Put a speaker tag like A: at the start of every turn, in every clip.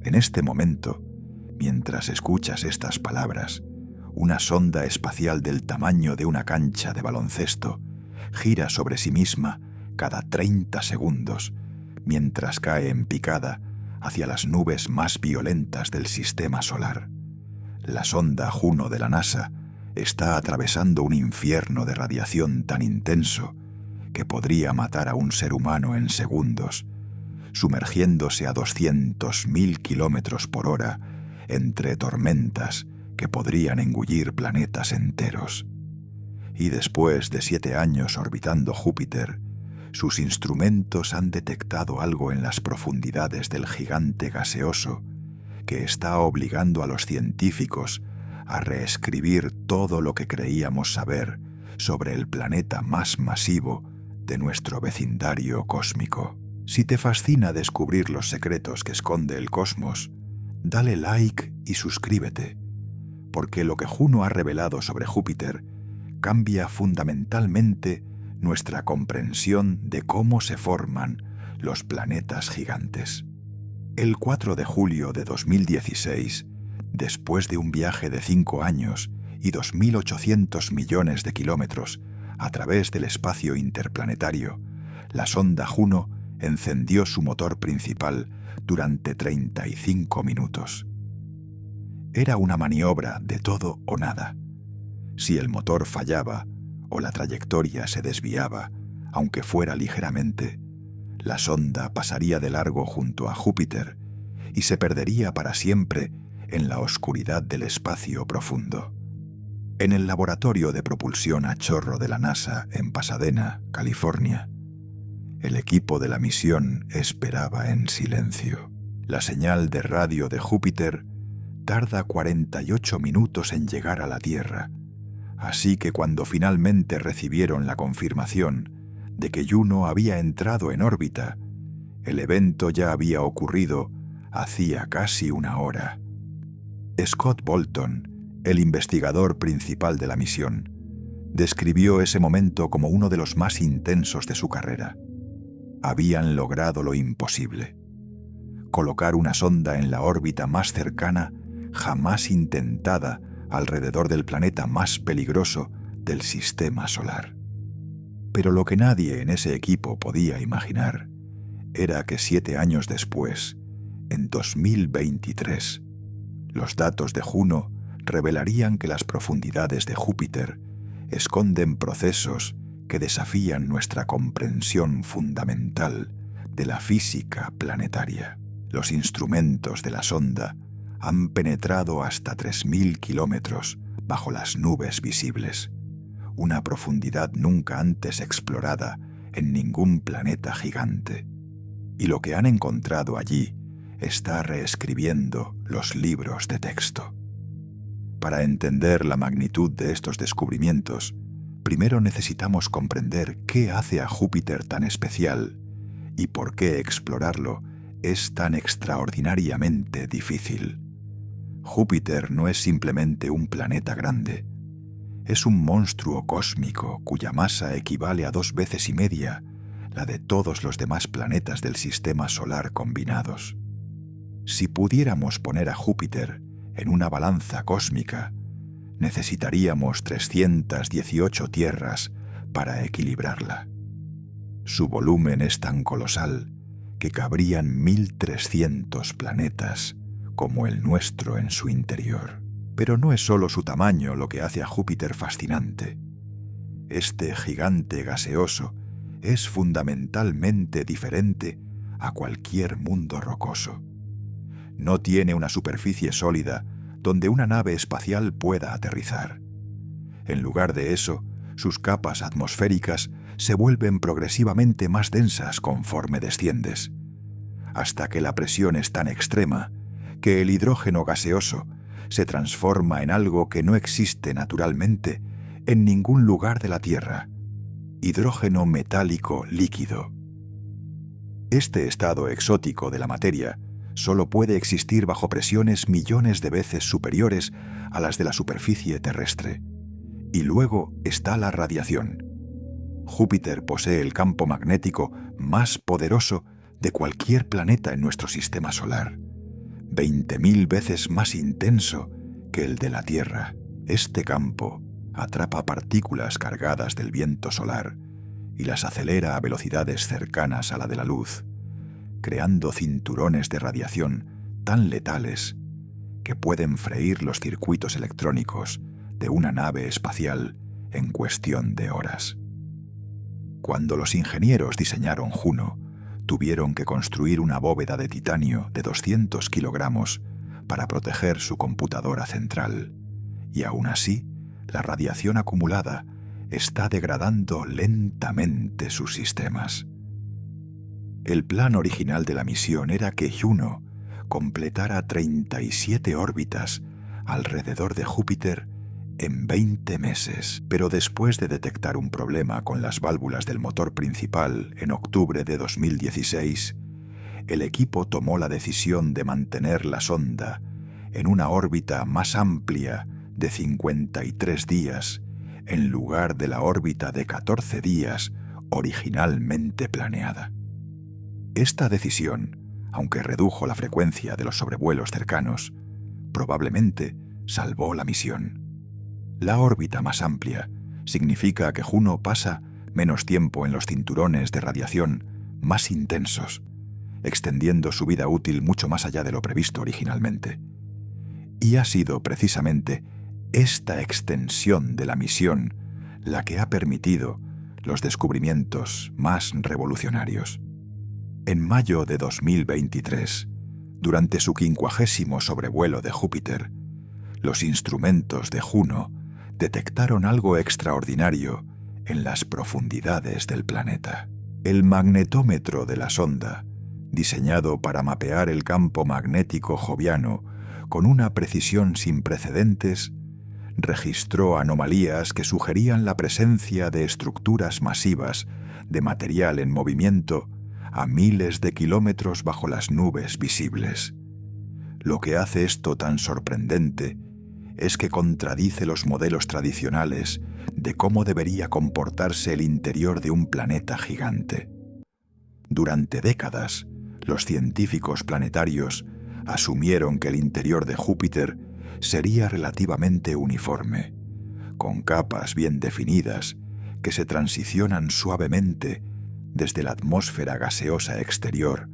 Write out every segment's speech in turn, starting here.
A: En este momento, mientras escuchas estas palabras, una sonda espacial del tamaño de una cancha de baloncesto gira sobre sí misma cada 30 segundos, mientras cae en picada hacia las nubes más violentas del sistema solar. La sonda Juno de la NASA está atravesando un infierno de radiación tan intenso que podría matar a un ser humano en segundos, sumergiéndose a 200.000 kilómetros por hora entre tormentas que podrían engullir planetas enteros. Y después de 7 años orbitando Júpiter, sus instrumentos han detectado algo en las profundidades del gigante gaseoso que está obligando a los científicos a reescribir todo lo que creíamos saber sobre el planeta más masivo de nuestro vecindario cósmico. Si te fascina descubrir los secretos que esconde el cosmos, dale like y suscríbete, porque lo que Juno ha revelado sobre Júpiter cambia fundamentalmente nuestra comprensión de cómo se forman los planetas gigantes. El 4 de julio de 2016, después de un viaje de 5 años y 2.800 millones de kilómetros a través del espacio interplanetario, la sonda Juno encendió su motor principal durante 35 minutos. Era una maniobra de todo o nada. Si el motor fallaba o la trayectoria se desviaba, aunque fuera ligeramente, la sonda pasaría de largo junto a Júpiter y se perdería para siempre en la oscuridad del espacio profundo. En el laboratorio de propulsión a chorro de la NASA en Pasadena, California, el equipo de la misión esperaba en silencio. La señal de radio de Júpiter tarda 48 minutos en llegar a la Tierra, así que cuando finalmente recibieron la confirmación de que Juno había entrado en órbita, el evento ya había ocurrido hacía casi una hora. Scott Bolton, el investigador principal de la misión, describió ese momento como uno de los más intensos de su carrera. Habían logrado lo imposible: colocar una sonda en la órbita más cercana jamás intentada alrededor del planeta más peligroso del sistema solar. Pero lo que nadie en ese equipo podía imaginar era que 7 años después, en 2023, los datos de Juno revelarían que las profundidades de Júpiter esconden procesos que desafían nuestra comprensión fundamental de la física planetaria. Los instrumentos de la sonda han penetrado hasta 3.000 kilómetros bajo las nubes visibles, una profundidad nunca antes explorada en ningún planeta gigante. Y lo que han encontrado allí está reescribiendo los libros de texto. Para entender la magnitud de estos descubrimientos, primero necesitamos comprender qué hace a Júpiter tan especial y por qué explorarlo es tan extraordinariamente difícil. Júpiter no es simplemente un planeta grande. Es un monstruo cósmico cuya masa equivale a 2 veces y media la de todos los demás planetas del sistema solar combinados. Si pudiéramos poner a Júpiter en una balanza cósmica, necesitaríamos 318 tierras para equilibrarla. Su volumen es tan colosal que cabrían 1.300 planetas como el nuestro en su interior. Pero no es solo su tamaño lo que hace a Júpiter fascinante. Este gigante gaseoso es fundamentalmente diferente a cualquier mundo rocoso. No tiene una superficie sólida donde una nave espacial pueda aterrizar. En lugar de eso, sus capas atmosféricas se vuelven progresivamente más densas conforme desciendes, hasta que la presión es tan extrema que el hidrógeno gaseoso se transforma en algo que no existe naturalmente en ningún lugar de la Tierra: hidrógeno metálico líquido. Este estado exótico de la materia solo puede existir bajo presiones millones de veces superiores a las de la superficie terrestre. Y luego está la radiación. Júpiter posee el campo magnético más poderoso de cualquier planeta en nuestro sistema solar. 20.000 veces más intenso que el de la Tierra. Este campo atrapa partículas cargadas del viento solar y las acelera a velocidades cercanas a la de la luz, creando cinturones de radiación tan letales que pueden freír los circuitos electrónicos de una nave espacial en cuestión de horas. Cuando los ingenieros diseñaron Juno, tuvieron que construir una bóveda de titanio de 200 kilogramos para proteger su computadora central, y aún así, la radiación acumulada está degradando lentamente sus sistemas. El plan original de la misión era que Juno completara 37 órbitas alrededor de Júpiter en 20 meses, pero después de detectar un problema con las válvulas del motor principal en octubre de 2016, el equipo tomó la decisión de mantener la sonda en una órbita más amplia de 53 días en lugar de la órbita de 14 días originalmente planeada. Esta decisión, aunque redujo la frecuencia de los sobrevuelos cercanos, probablemente salvó la misión. La órbita más amplia significa que Juno pasa menos tiempo en los cinturones de radiación más intensos, extendiendo su vida útil mucho más allá de lo previsto originalmente. Y ha sido precisamente esta extensión de la misión la que ha permitido los descubrimientos más revolucionarios. En mayo de 2023, durante su 50º sobrevuelo de Júpiter, los instrumentos de Juno detectaron algo extraordinario en las profundidades del planeta. El magnetómetro de la sonda, diseñado para mapear el campo magnético joviano con una precisión sin precedentes, registró anomalías que sugerían la presencia de estructuras masivas de material en movimiento a miles de kilómetros bajo las nubes visibles. Lo que hace esto tan sorprendente es que contradice los modelos tradicionales de cómo debería comportarse el interior de un planeta gigante. Durante décadas, los científicos planetarios asumieron que el interior de Júpiter sería relativamente uniforme, con capas bien definidas que se transicionan suavemente desde la atmósfera gaseosa exterior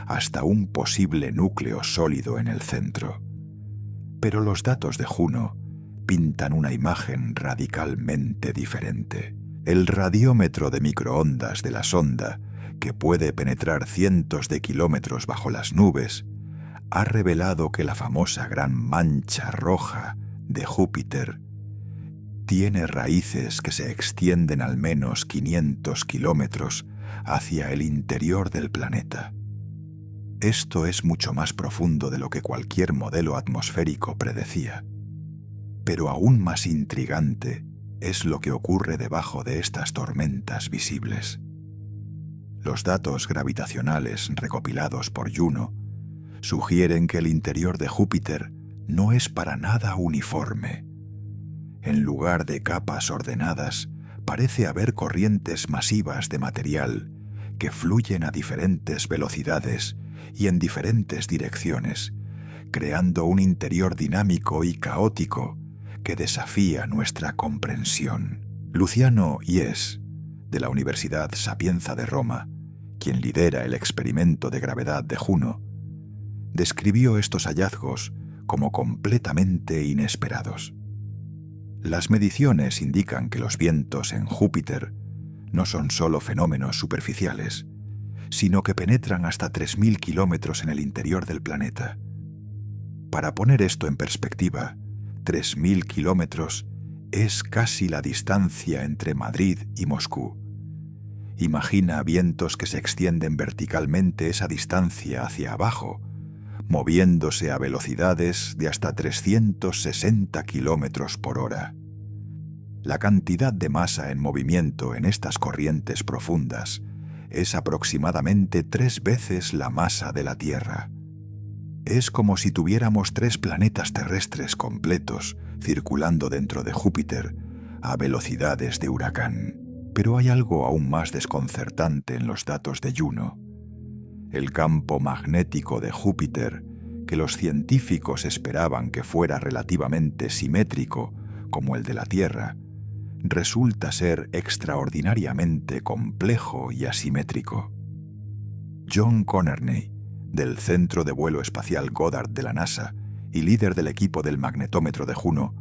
A: hasta un posible núcleo sólido en el centro. Pero los datos de Juno pintan una imagen radicalmente diferente. El radiómetro de microondas de la sonda, que puede penetrar cientos de kilómetros bajo las nubes, ha revelado que la famosa gran mancha roja de Júpiter tiene raíces que se extienden al menos 500 kilómetros hacia el interior del planeta. Esto es mucho más profundo de lo que cualquier modelo atmosférico predecía. Pero aún más intrigante es lo que ocurre debajo de estas tormentas visibles. Los datos gravitacionales recopilados por Juno sugieren que el interior de Júpiter no es para nada uniforme. En lugar de capas ordenadas, parece haber corrientes masivas de material que fluyen a diferentes velocidades y en diferentes direcciones, creando un interior dinámico y caótico que desafía nuestra comprensión. Luciano Ies, de la Universidad Sapienza de Roma, quien lidera el experimento de gravedad de Juno, describió estos hallazgos como completamente inesperados. Las mediciones indican que los vientos en Júpiter no son solo fenómenos superficiales, sino que penetran hasta 3.000 kilómetros en el interior del planeta. Para poner esto en perspectiva, 3.000 kilómetros es casi la distancia entre Madrid y Moscú. Imagina vientos que se extienden verticalmente esa distancia hacia abajo, moviéndose a velocidades de hasta 360 kilómetros por hora. La cantidad de masa en movimiento en estas corrientes profundas es aproximadamente 3 veces la masa de la Tierra. Es como si tuviéramos 3 planetas terrestres completos circulando dentro de Júpiter a velocidades de huracán. Pero hay algo aún más desconcertante en los datos de Juno. El campo magnético de Júpiter, que los científicos esperaban que fuera relativamente simétrico, como el de la Tierra, resulta ser extraordinariamente complejo y asimétrico. John Connerly, del Centro de Vuelo Espacial Goddard de la NASA y líder del equipo del magnetómetro de Juno,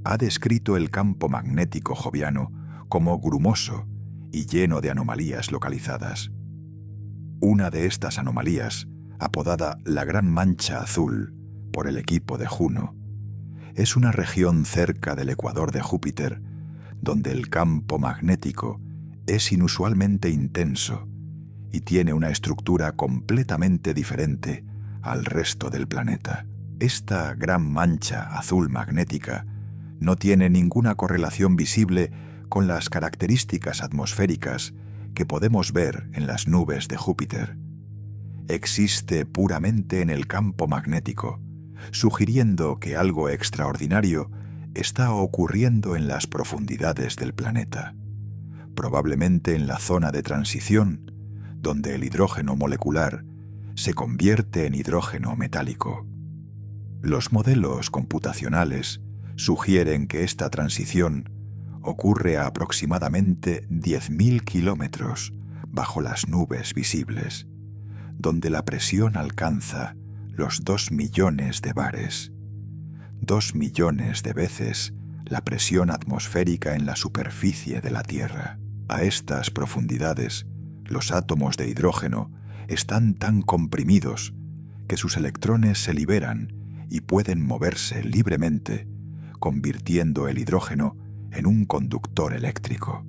A: ha descrito el campo magnético joviano como grumoso y lleno de anomalías localizadas. Una de estas anomalías, apodada la Gran Mancha Azul por el equipo de Juno, es una región cerca del ecuador de Júpiter, donde el campo magnético es inusualmente intenso y tiene una estructura completamente diferente al resto del planeta. Esta gran mancha azul magnética no tiene ninguna correlación visible con las características atmosféricas que podemos ver en las nubes de Júpiter. Existe puramente en el campo magnético, sugiriendo que algo extraordinario está ocurriendo en las profundidades del planeta, probablemente en la zona de transición, donde el hidrógeno molecular se convierte en hidrógeno metálico. Los modelos computacionales sugieren que esta transición ocurre a aproximadamente 10.000 kilómetros bajo las nubes visibles, donde la presión alcanza los 2 millones de bares, 2 millones de veces la presión atmosférica en la superficie de la Tierra. A estas profundidades, los átomos de hidrógeno están tan comprimidos que sus electrones se liberan y pueden moverse libremente, convirtiendo el hidrógeno en un conductor eléctrico.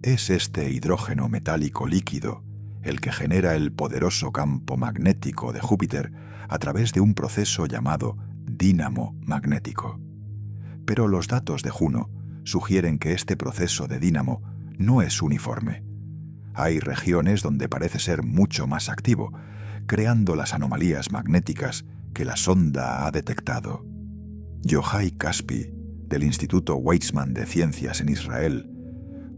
A: Es este hidrógeno metálico líquido el que genera el poderoso campo magnético de Júpiter a través de un proceso llamado dínamo magnético. Pero los datos de Juno sugieren que este proceso de dínamo no es uniforme. Hay regiones donde parece ser mucho más activo, creando las anomalías magnéticas que la sonda ha detectado. Yohai Caspi, del Instituto Weizmann de Ciencias en Israel,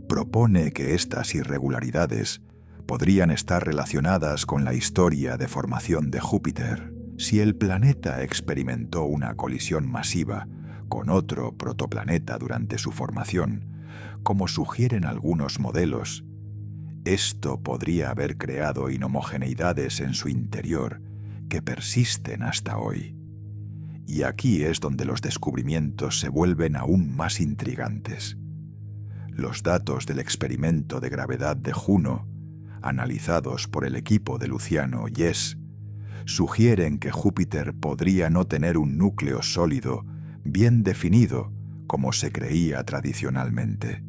A: propone que estas irregularidades podrían estar relacionadas con la historia de formación de Júpiter. Si el planeta experimentó una colisión masiva con otro protoplaneta durante su formación, como sugieren algunos modelos, esto podría haber creado inhomogeneidades en su interior que persisten hasta hoy. Y aquí es donde los descubrimientos se vuelven aún más intrigantes. Los datos del experimento de gravedad de Juno, analizados por el equipo de Luciano Yes, sugieren que Júpiter podría no tener un núcleo sólido bien definido como se creía tradicionalmente.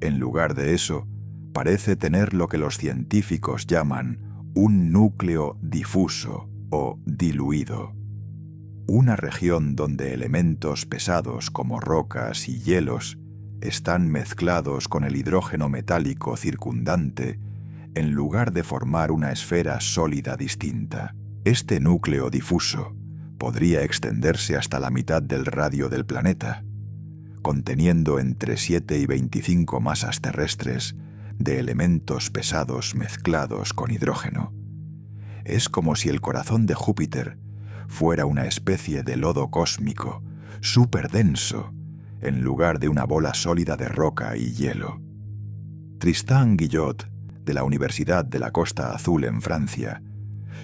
A: En lugar de eso, parece tener lo que los científicos llaman un núcleo difuso o diluido. Una región donde elementos pesados como rocas y hielos están mezclados con el hidrógeno metálico circundante en lugar de formar una esfera sólida distinta. Este núcleo difuso podría extenderse hasta la mitad del radio del planeta, conteniendo entre 7 y 25 masas terrestres de elementos pesados mezclados con hidrógeno. Es como si el corazón de Júpiter fuera una especie de lodo cósmico, súper denso, en lugar de una bola sólida de roca y hielo. Tristan Guillot, de la Universidad de la Costa Azul en Francia,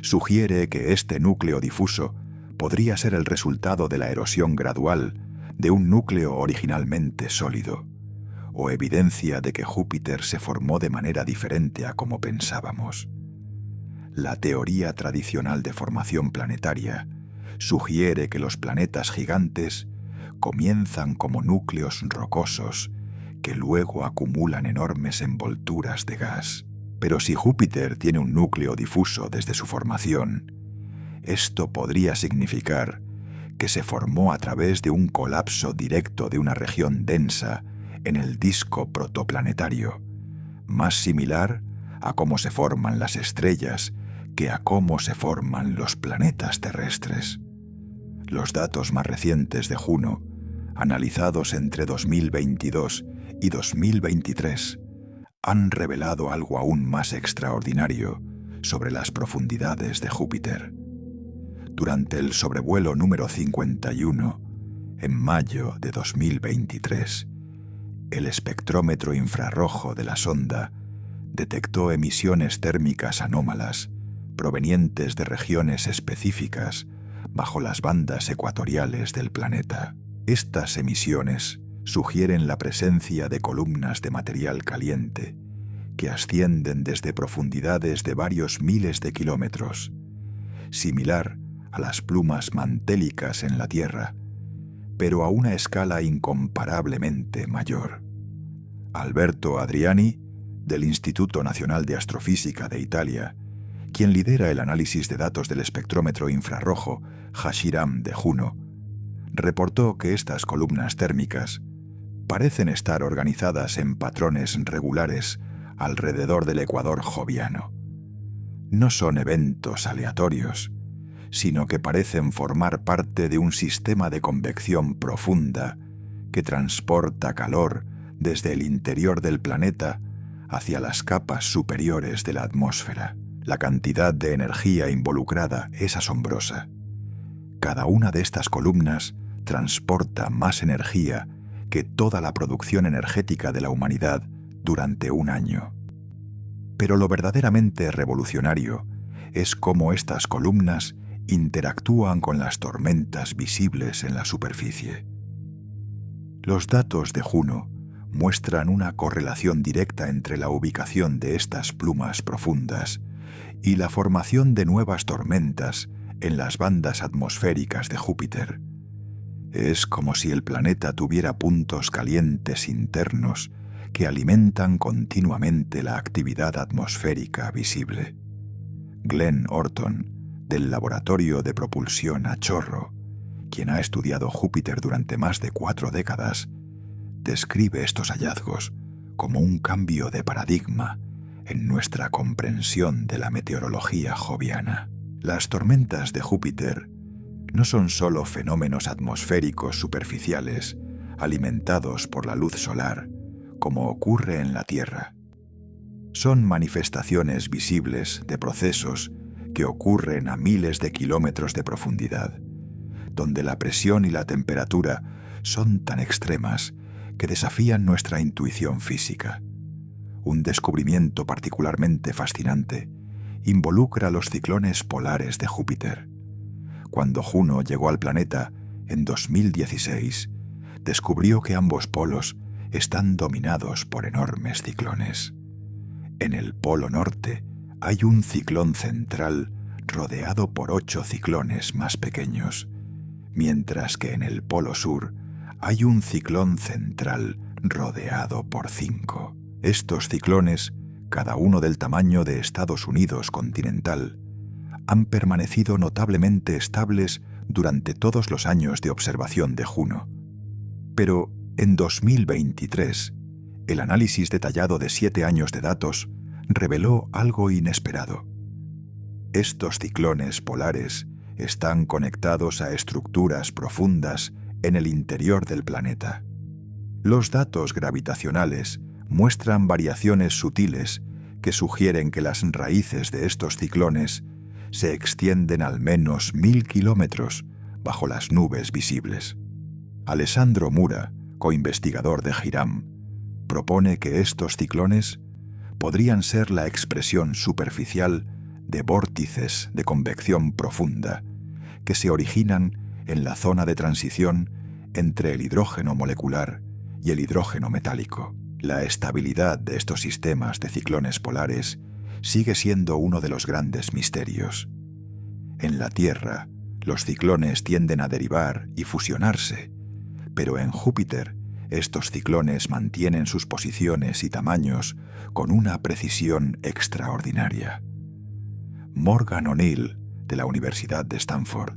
A: sugiere que este núcleo difuso podría ser el resultado de la erosión gradual de un núcleo originalmente sólido, o evidencia de que Júpiter se formó de manera diferente a como pensábamos. La teoría tradicional de formación planetaria sugiere que los planetas gigantes comienzan como núcleos rocosos que luego acumulan enormes envolturas de gas. Pero si Júpiter tiene un núcleo difuso desde su formación, esto podría significar que se formó a través de un colapso directo de una región densa en el disco protoplanetario, más similar a cómo se forman las estrellas que a cómo se forman los planetas terrestres. Los datos más recientes de Juno, analizados entre 2022 y 2023, han revelado algo aún más extraordinario sobre las profundidades de Júpiter. durante el sobrevuelo número 51, en mayo de 2023, el espectrómetro infrarrojo de la sonda detectó emisiones térmicas anómalas provenientes de regiones específicas bajo las bandas ecuatoriales del planeta. Estas emisiones sugieren la presencia de columnas de material caliente que ascienden desde profundidades de varios miles de kilómetros, similar a las plumas mantélicas en la Tierra, pero a una escala incomparablemente mayor. Alberto Adriani, del Instituto Nacional de Astrofísica de Italia, quien lidera el análisis de datos del espectrómetro infrarrojo Hashiram de Juno, reportó que estas columnas térmicas parecen estar organizadas en patrones regulares alrededor del ecuador joviano. No son eventos aleatorios, sino que parecen formar parte de un sistema de convección profunda que transporta calor desde el interior del planeta hacia las capas superiores de la atmósfera. La cantidad de energía involucrada es asombrosa. Cada una de estas columnas transporta más energía que toda la producción energética de la humanidad durante un año. Pero lo verdaderamente revolucionario es cómo estas columnas interactúan con las tormentas visibles en la superficie. Los datos de Juno muestran una correlación directa entre la ubicación de estas plumas profundas y la formación de nuevas tormentas en las bandas atmosféricas de Júpiter. Es como si el planeta tuviera puntos calientes internos que alimentan continuamente la actividad atmosférica visible. Glenn Orton, del Laboratorio de Propulsión a Chorro, quien ha estudiado Júpiter durante más de 4 décadas, describe estos hallazgos como un cambio de paradigma en nuestra comprensión de la meteorología joviana. Las tormentas de Júpiter no son solo fenómenos atmosféricos superficiales alimentados por la luz solar, como ocurre en la Tierra. Son manifestaciones visibles de procesos que ocurren a miles de kilómetros de profundidad, donde la presión y la temperatura son tan extremas que desafían nuestra intuición física. Un descubrimiento particularmente fascinante involucra los ciclones polares de Júpiter. Cuando Juno llegó al planeta en 2016, descubrió que ambos polos están dominados por enormes ciclones. En el polo norte hay un ciclón central rodeado por 8 ciclones más pequeños, mientras que en el polo sur hay un ciclón central rodeado por 5. Estos ciclones, cada uno del tamaño de Estados Unidos continental, han permanecido notablemente estables durante todos los años de observación de Juno. Pero en 2023, el análisis detallado de 7 años de datos reveló algo inesperado. Estos ciclones polares están conectados a estructuras profundas en el interior del planeta. Los datos gravitacionales muestran variaciones sutiles que sugieren que las raíces de estos ciclones se extienden al menos 1000 kilómetros bajo las nubes visibles. Alessandro Mura, coinvestigador de Hiram, propone que estos ciclones podrían ser la expresión superficial de vórtices de convección profunda que se originan en la zona de transición entre el hidrógeno molecular y el hidrógeno metálico. La estabilidad de estos sistemas de ciclones polares sigue siendo uno de los grandes misterios. En la Tierra, los ciclones tienden a derivar y fusionarse, pero en Júpiter, estos ciclones mantienen sus posiciones y tamaños con una precisión extraordinaria. Morgan O'Neill, de la Universidad de Stanford,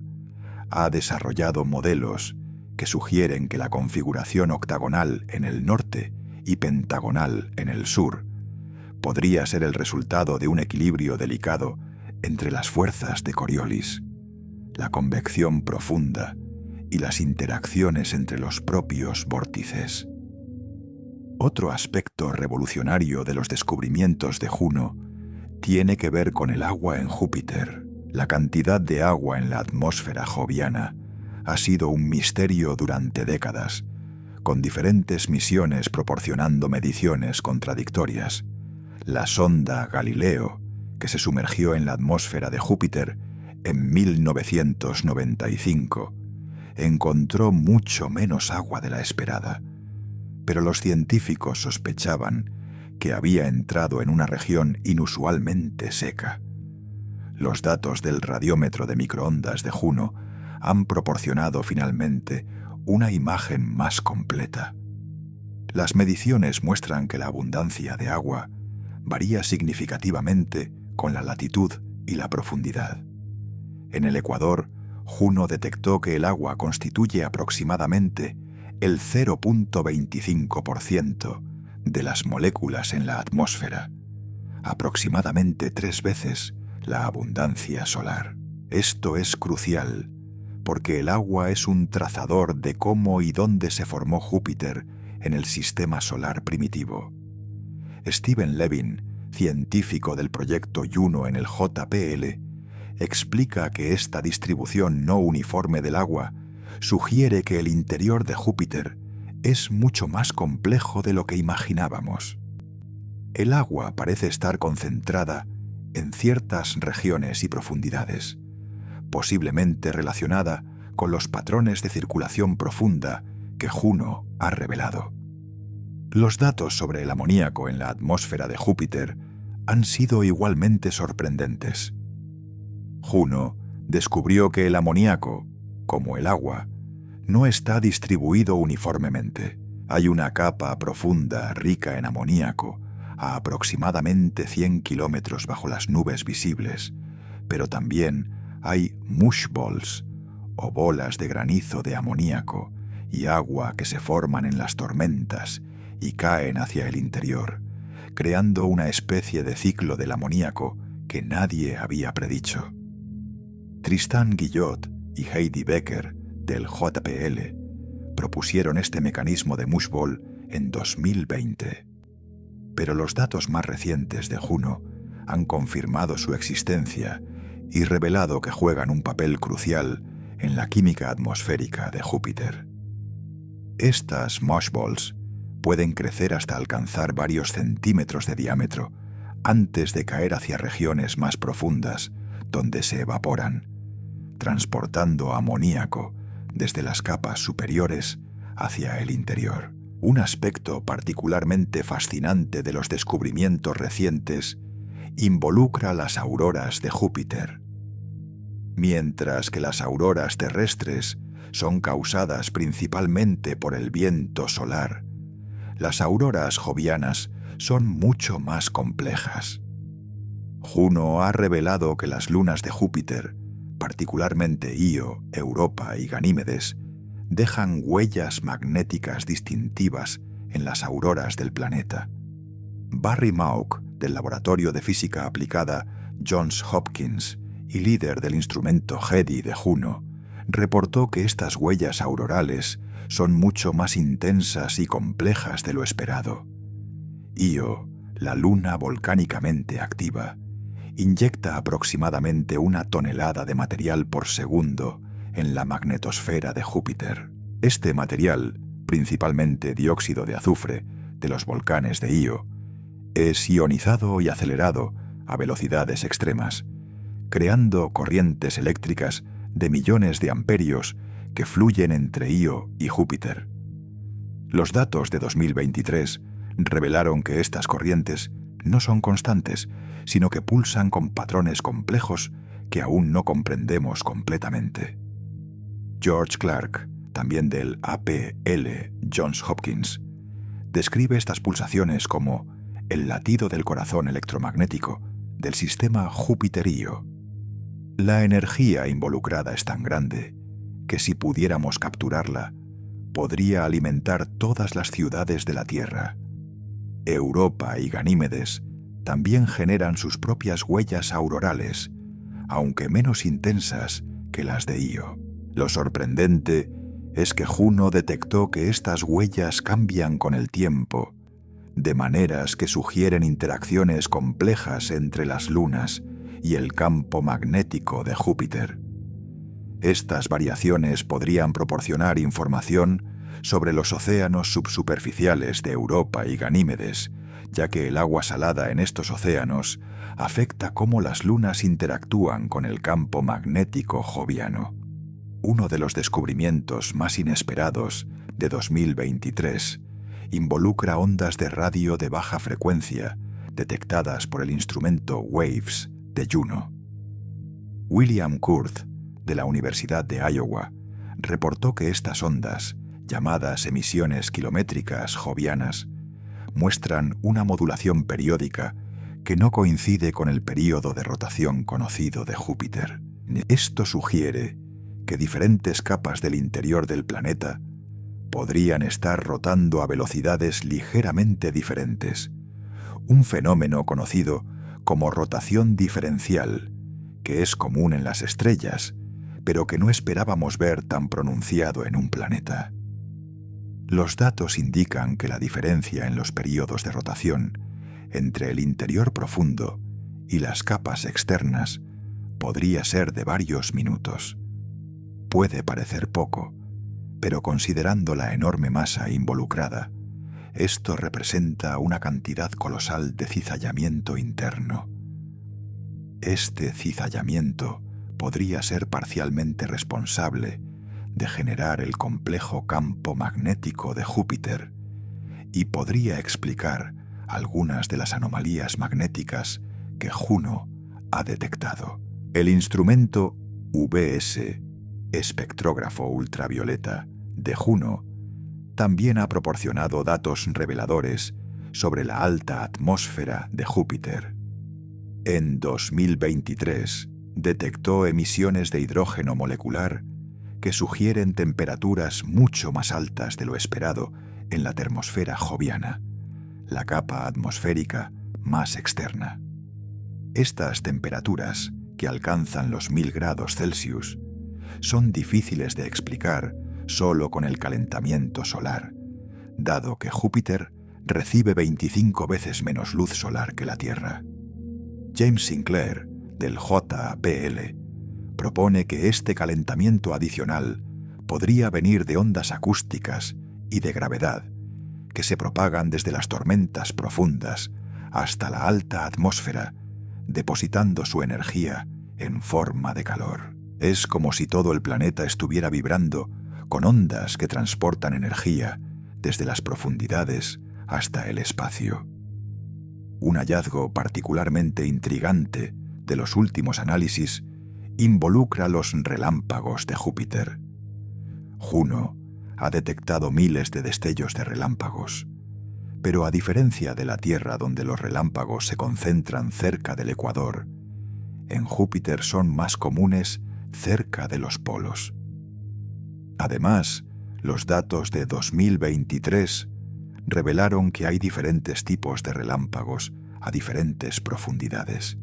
A: ha desarrollado modelos que sugieren que la configuración octagonal en el norte y pentagonal en el sur podría ser el resultado de un equilibrio delicado entre las fuerzas de Coriolis, la convección profunda y las interacciones entre los propios vórtices. Otro aspecto revolucionario de los descubrimientos de Juno tiene que ver con el agua en Júpiter. La cantidad de agua en la atmósfera joviana ha sido un misterio durante décadas, con diferentes misiones proporcionando mediciones contradictorias. La sonda Galileo, que se sumergió en la atmósfera de Júpiter en 1995, encontró mucho menos agua de la esperada, pero los científicos sospechaban que había entrado en una región inusualmente seca. Los datos del radiómetro de microondas de Juno han proporcionado finalmente una imagen más completa. Las mediciones muestran que la abundancia de agua varía significativamente con la latitud y la profundidad. En el Ecuador, Juno detectó que el agua constituye aproximadamente el 0.25% de las moléculas en la atmósfera, aproximadamente 3 veces la abundancia solar. Esto es crucial, porque el agua es un trazador de cómo y dónde se formó Júpiter en el sistema solar primitivo. Stephen Levin, científico del proyecto Juno en el JPL, explica que esta distribución no uniforme del agua sugiere que el interior de Júpiter es mucho más complejo de lo que imaginábamos. El agua parece estar concentrada en ciertas regiones y profundidades, posiblemente relacionada con los patrones de circulación profunda que Juno ha revelado. Los datos sobre el amoníaco en la atmósfera de Júpiter han sido igualmente sorprendentes. Juno descubrió que el amoníaco, como el agua, no está distribuido uniformemente. Hay una capa profunda rica en amoníaco a aproximadamente 100 kilómetros bajo las nubes visibles, pero también hay mush balls, o bolas de granizo de amoníaco y agua que se forman en las tormentas y caen hacia el interior, creando una especie de ciclo del amoníaco que nadie había predicho. Tristan Guillot y Heidi Becker, del JPL, propusieron este mecanismo de mush ball en 2020. Pero los datos más recientes de Juno han confirmado su existencia y revelado que juegan un papel crucial en la química atmosférica de Júpiter. Estas mush balls pueden crecer hasta alcanzar varios centímetros de diámetro antes de caer hacia regiones más profundas, donde se evaporan, transportando amoníaco desde las capas superiores hacia el interior. Un aspecto particularmente fascinante de los descubrimientos recientes involucra las auroras de Júpiter. Mientras que las auroras terrestres son causadas principalmente por el viento solar, las auroras jovianas son mucho más complejas. Juno ha revelado que las lunas de Júpiter, particularmente Io, Europa y Ganímedes, dejan huellas magnéticas distintivas en las auroras del planeta. Barry Mauck, del Laboratorio de Física Aplicada Johns Hopkins y líder del instrumento HEDI de Juno, reportó que estas huellas aurorales son mucho más intensas y complejas de lo esperado. Io, la luna volcánicamente activa, inyecta aproximadamente 1 tonelada de material por segundo en la magnetosfera de Júpiter. Este material, principalmente dióxido de azufre de los volcanes de Io, es ionizado y acelerado a velocidades extremas, creando corrientes eléctricas de millones de amperios que fluyen entre Io y Júpiter. Los datos de 2023 revelaron que estas corrientes no son constantes, sino que pulsan con patrones complejos que aún no comprendemos completamente. George Clark, también del APL Johns Hopkins, describe estas pulsaciones como el latido del corazón electromagnético del sistema Júpiter-Io. La energía involucrada es tan grande que si pudiéramos capturarla, podría alimentar todas las ciudades de la Tierra. Europa y Ganímedes también generan sus propias huellas aurorales, aunque menos intensas que las de Io. Lo sorprendente es que Juno detectó que estas huellas cambian con el tiempo, de maneras que sugieren interacciones complejas entre las lunas y el campo magnético de Júpiter. Estas variaciones podrían proporcionar información sobre los océanos subsuperficiales de Europa y Ganímedes, ya que el agua salada en estos océanos afecta cómo las lunas interactúan con el campo magnético joviano. Uno de los descubrimientos más inesperados de 2023 involucra ondas de radio de baja frecuencia detectadas por el instrumento WAVES de Juno. William Kurth, de la Universidad de Iowa, reportó que estas ondas, llamadas emisiones kilométricas jovianas, muestran una modulación periódica que no coincide con el período de rotación conocido de Júpiter. Esto sugiere que diferentes capas del interior del planeta podrían estar rotando a velocidades ligeramente diferentes, un fenómeno conocido como rotación diferencial, que es común en las estrellas, pero que no esperábamos ver tan pronunciado en un planeta. Los datos indican que la diferencia en los períodos de rotación entre el interior profundo y las capas externas podría ser de varios minutos. Puede parecer poco, pero considerando la enorme masa involucrada, esto representa una cantidad colosal de cizallamiento interno. Este cizallamiento podría ser parcialmente responsable de generar el complejo campo magnético de Júpiter y podría explicar algunas de las anomalías magnéticas que Juno ha detectado. El instrumento UVS, espectrógrafo ultravioleta, de Juno, también ha proporcionado datos reveladores sobre la alta atmósfera de Júpiter. En 2023, detectó emisiones de hidrógeno molecular que sugieren temperaturas mucho más altas de lo esperado en la termosfera joviana, la capa atmosférica más externa. Estas temperaturas, que alcanzan los 1000 grados Celsius, son difíciles de explicar solo con el calentamiento solar, dado que Júpiter recibe 25 veces menos luz solar que la Tierra. James Sinclair, del JPL, propone que este calentamiento adicional podría venir de ondas acústicas y de gravedad que se propagan desde las tormentas profundas hasta la alta atmósfera, depositando su energía en forma de calor. Es como si todo el planeta estuviera vibrando con ondas que transportan energía desde las profundidades hasta el espacio. Un hallazgo particularmente intrigante de los últimos análisis involucra los relámpagos de Júpiter. Juno ha detectado miles de destellos de relámpagos, pero a diferencia de la Tierra, donde los relámpagos se concentran cerca del ecuador, en Júpiter son más comunes cerca de los polos. Además, los datos de 2023 revelaron que hay diferentes tipos de relámpagos a diferentes profundidades.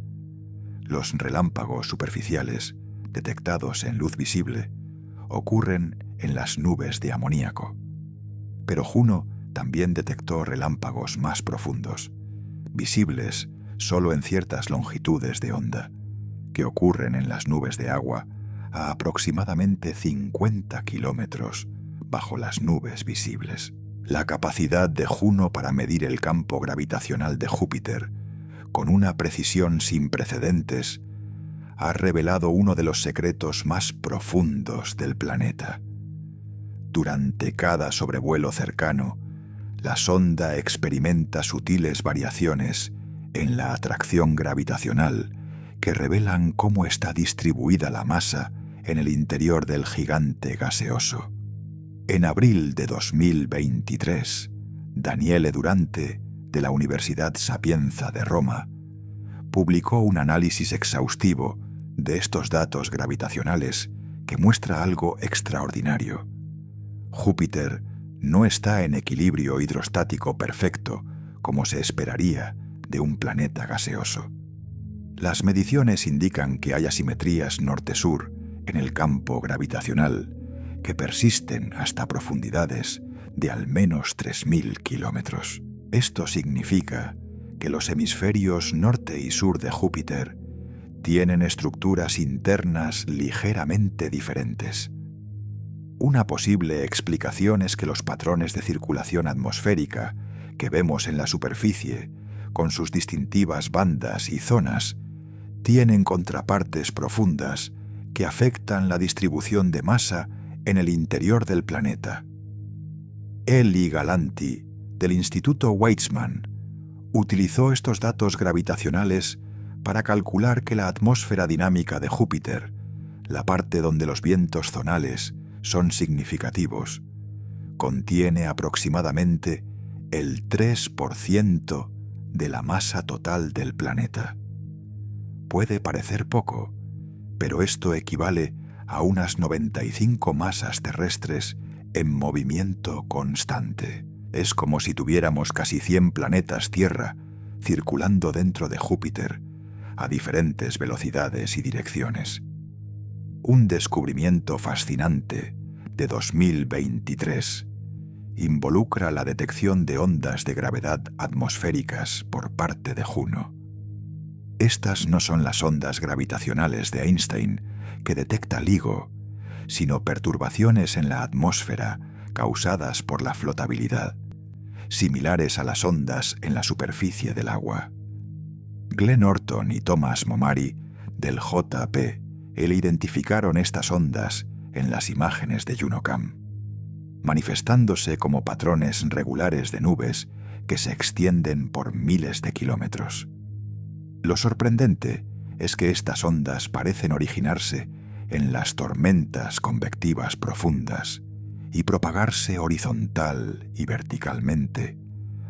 A: Los relámpagos superficiales, detectados en luz visible, ocurren en las nubes de amoníaco. Pero Juno también detectó relámpagos más profundos, visibles solo en ciertas longitudes de onda, que ocurren en las nubes de agua a aproximadamente 50 kilómetros bajo las nubes visibles. La capacidad de Juno para medir el campo gravitacional de Júpiter con una precisión sin precedentes ha revelado uno de los secretos más profundos del planeta. Durante cada sobrevuelo cercano, la sonda experimenta sutiles variaciones en la atracción gravitacional que revelan cómo está distribuida la masa en el interior del gigante gaseoso. En abril de 2023, Daniele Durante, de la Universidad Sapienza de Roma, publicó un análisis exhaustivo de estos datos gravitacionales que muestra algo extraordinario. Júpiter no está en equilibrio hidrostático perfecto, como se esperaría de un planeta gaseoso. Las mediciones indican que hay asimetrías norte-sur en el campo gravitacional que persisten hasta profundidades de al menos 3000 kilómetros. Esto significa que los hemisferios norte y sur de Júpiter tienen estructuras internas ligeramente diferentes. Una posible explicación es que los patrones de circulación atmosférica que vemos en la superficie, con sus distintivas bandas y zonas, tienen contrapartes profundas que afectan la distribución de masa en el interior del planeta. Eli Galanti, del Instituto Weizmann, utilizó estos datos gravitacionales para calcular que la atmósfera dinámica de Júpiter, la parte donde los vientos zonales son significativos, contiene aproximadamente el 3% de la masa total del planeta. Puede parecer poco, pero esto equivale a unas 95 masas terrestres en movimiento constante. Es como si tuviéramos casi 100 planetas Tierra circulando dentro de Júpiter a diferentes velocidades y direcciones. Un descubrimiento fascinante de 2023 involucra la detección de ondas de gravedad atmosféricas por parte de Juno. Estas no son las ondas gravitacionales de Einstein que detecta LIGO, sino perturbaciones en la atmósfera causadas por la flotabilidad, similares a las ondas en la superficie del agua. Glenn Orton y Thomas Momary, del JPL, identificaron estas ondas en las imágenes de JunoCam, manifestándose como patrones regulares de nubes que se extienden por miles de kilómetros. Lo sorprendente es que estas ondas parecen originarse en las tormentas convectivas profundas y propagarse horizontal y verticalmente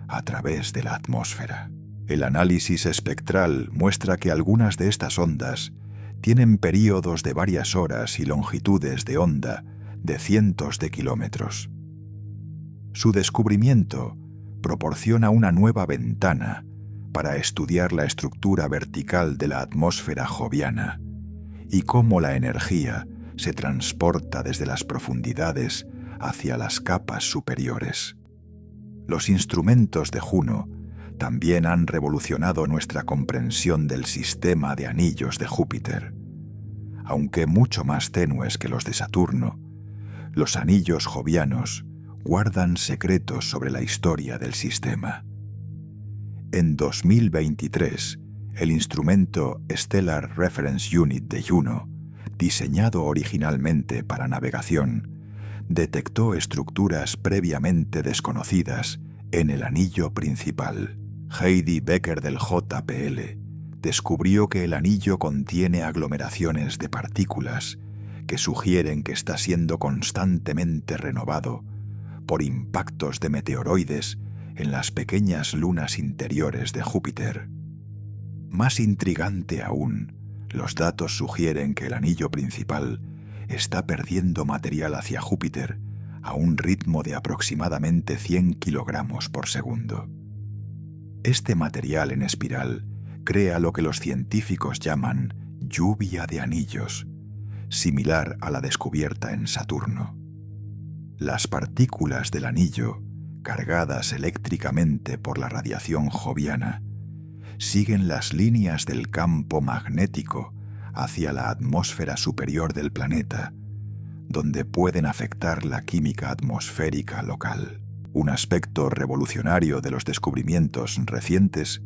A: a través de la atmósfera. El análisis espectral muestra que algunas de estas ondas tienen períodos de varias horas y longitudes de onda de cientos de kilómetros. Su descubrimiento proporciona una nueva ventana para estudiar la estructura vertical de la atmósfera joviana y cómo la energía se transporta desde las profundidades hacia las capas superiores. Los instrumentos de Juno también han revolucionado nuestra comprensión del sistema de anillos de Júpiter. Aunque mucho más tenues que los de Saturno, los anillos jovianos guardan secretos sobre la historia del sistema. En 2023, el instrumento Stellar Reference Unit de Juno, diseñado originalmente para navegación, detectó estructuras previamente desconocidas en el anillo principal. Heidi Becker del JPL descubrió que el anillo contiene aglomeraciones de partículas que sugieren que está siendo constantemente renovado por impactos de meteoroides en las pequeñas lunas interiores de Júpiter. Más intrigante aún, los datos sugieren que el anillo principal está perdiendo material hacia Júpiter a un ritmo de aproximadamente 100 kilogramos por segundo. Este material en espiral crea lo que los científicos llaman lluvia de anillos, similar a la descubierta en Saturno. Las partículas del anillo, cargadas eléctricamente por la radiación joviana, siguen las líneas del campo magnético hacia la atmósfera superior del planeta, donde pueden afectar la química atmosférica local. Un aspecto revolucionario de los descubrimientos recientes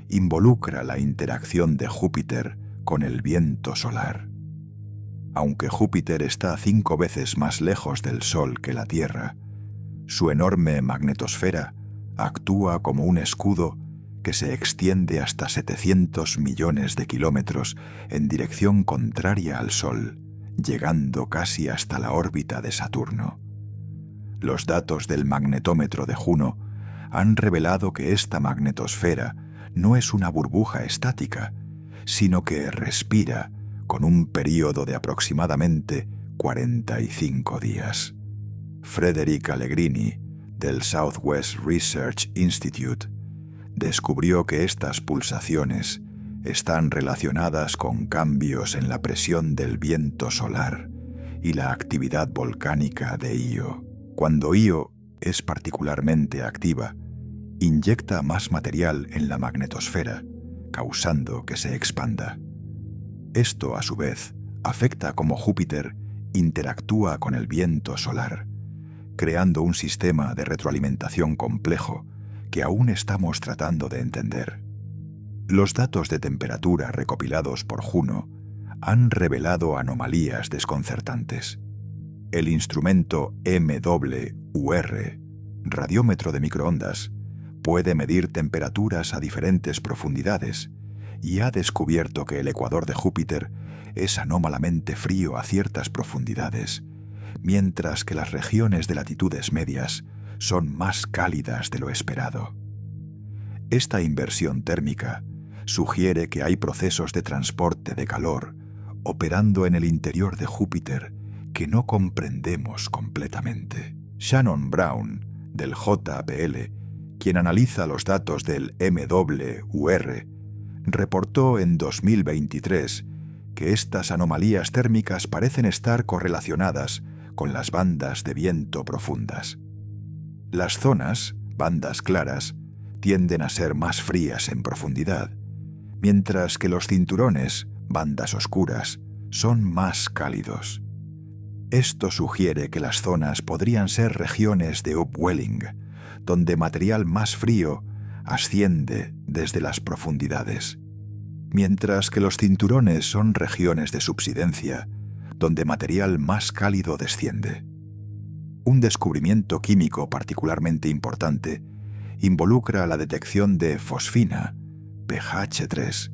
A: involucra la interacción de Júpiter con el viento solar. Aunque Júpiter está 5 veces más lejos del Sol que la Tierra, su enorme magnetosfera actúa como un escudo que se extiende hasta 700 millones de kilómetros en dirección contraria al Sol, llegando casi hasta la órbita de Saturno. Los datos del magnetómetro de Juno han revelado que esta magnetosfera no es una burbuja estática, sino que respira con un período de aproximadamente 45 días. Frederick Allegrini, del Southwest Research Institute, descubrió que estas pulsaciones están relacionadas con cambios en la presión del viento solar y la actividad volcánica de Io. Cuando Io es particularmente activa, inyecta más material en la magnetosfera, causando que se expanda. Esto, a su vez, afecta cómo Júpiter interactúa con el viento solar, creando un sistema de retroalimentación complejo que aún estamos tratando de entender. Los datos de temperatura recopilados por Juno han revelado anomalías desconcertantes. El instrumento MWR, radiómetro de microondas, puede medir temperaturas a diferentes profundidades y ha descubierto que el ecuador de Júpiter es anómalamente frío a ciertas profundidades, mientras que las regiones de latitudes medias son más cálidas de lo esperado. Esta inversión térmica sugiere que hay procesos de transporte de calor operando en el interior de Júpiter que no comprendemos completamente. Shannon Brown, del JPL, quien analiza los datos del MWR, reportó en 2023 que estas anomalías térmicas parecen estar correlacionadas con las bandas de viento profundas. Las zonas, bandas claras, tienden a ser más frías en profundidad, mientras que los cinturones, bandas oscuras, son más cálidos. Esto sugiere que las zonas podrían ser regiones de upwelling, donde material más frío asciende desde las profundidades, mientras que los cinturones son regiones de subsidencia, donde material más cálido desciende. Un descubrimiento químico particularmente importante involucra la detección de fosfina, pH 3,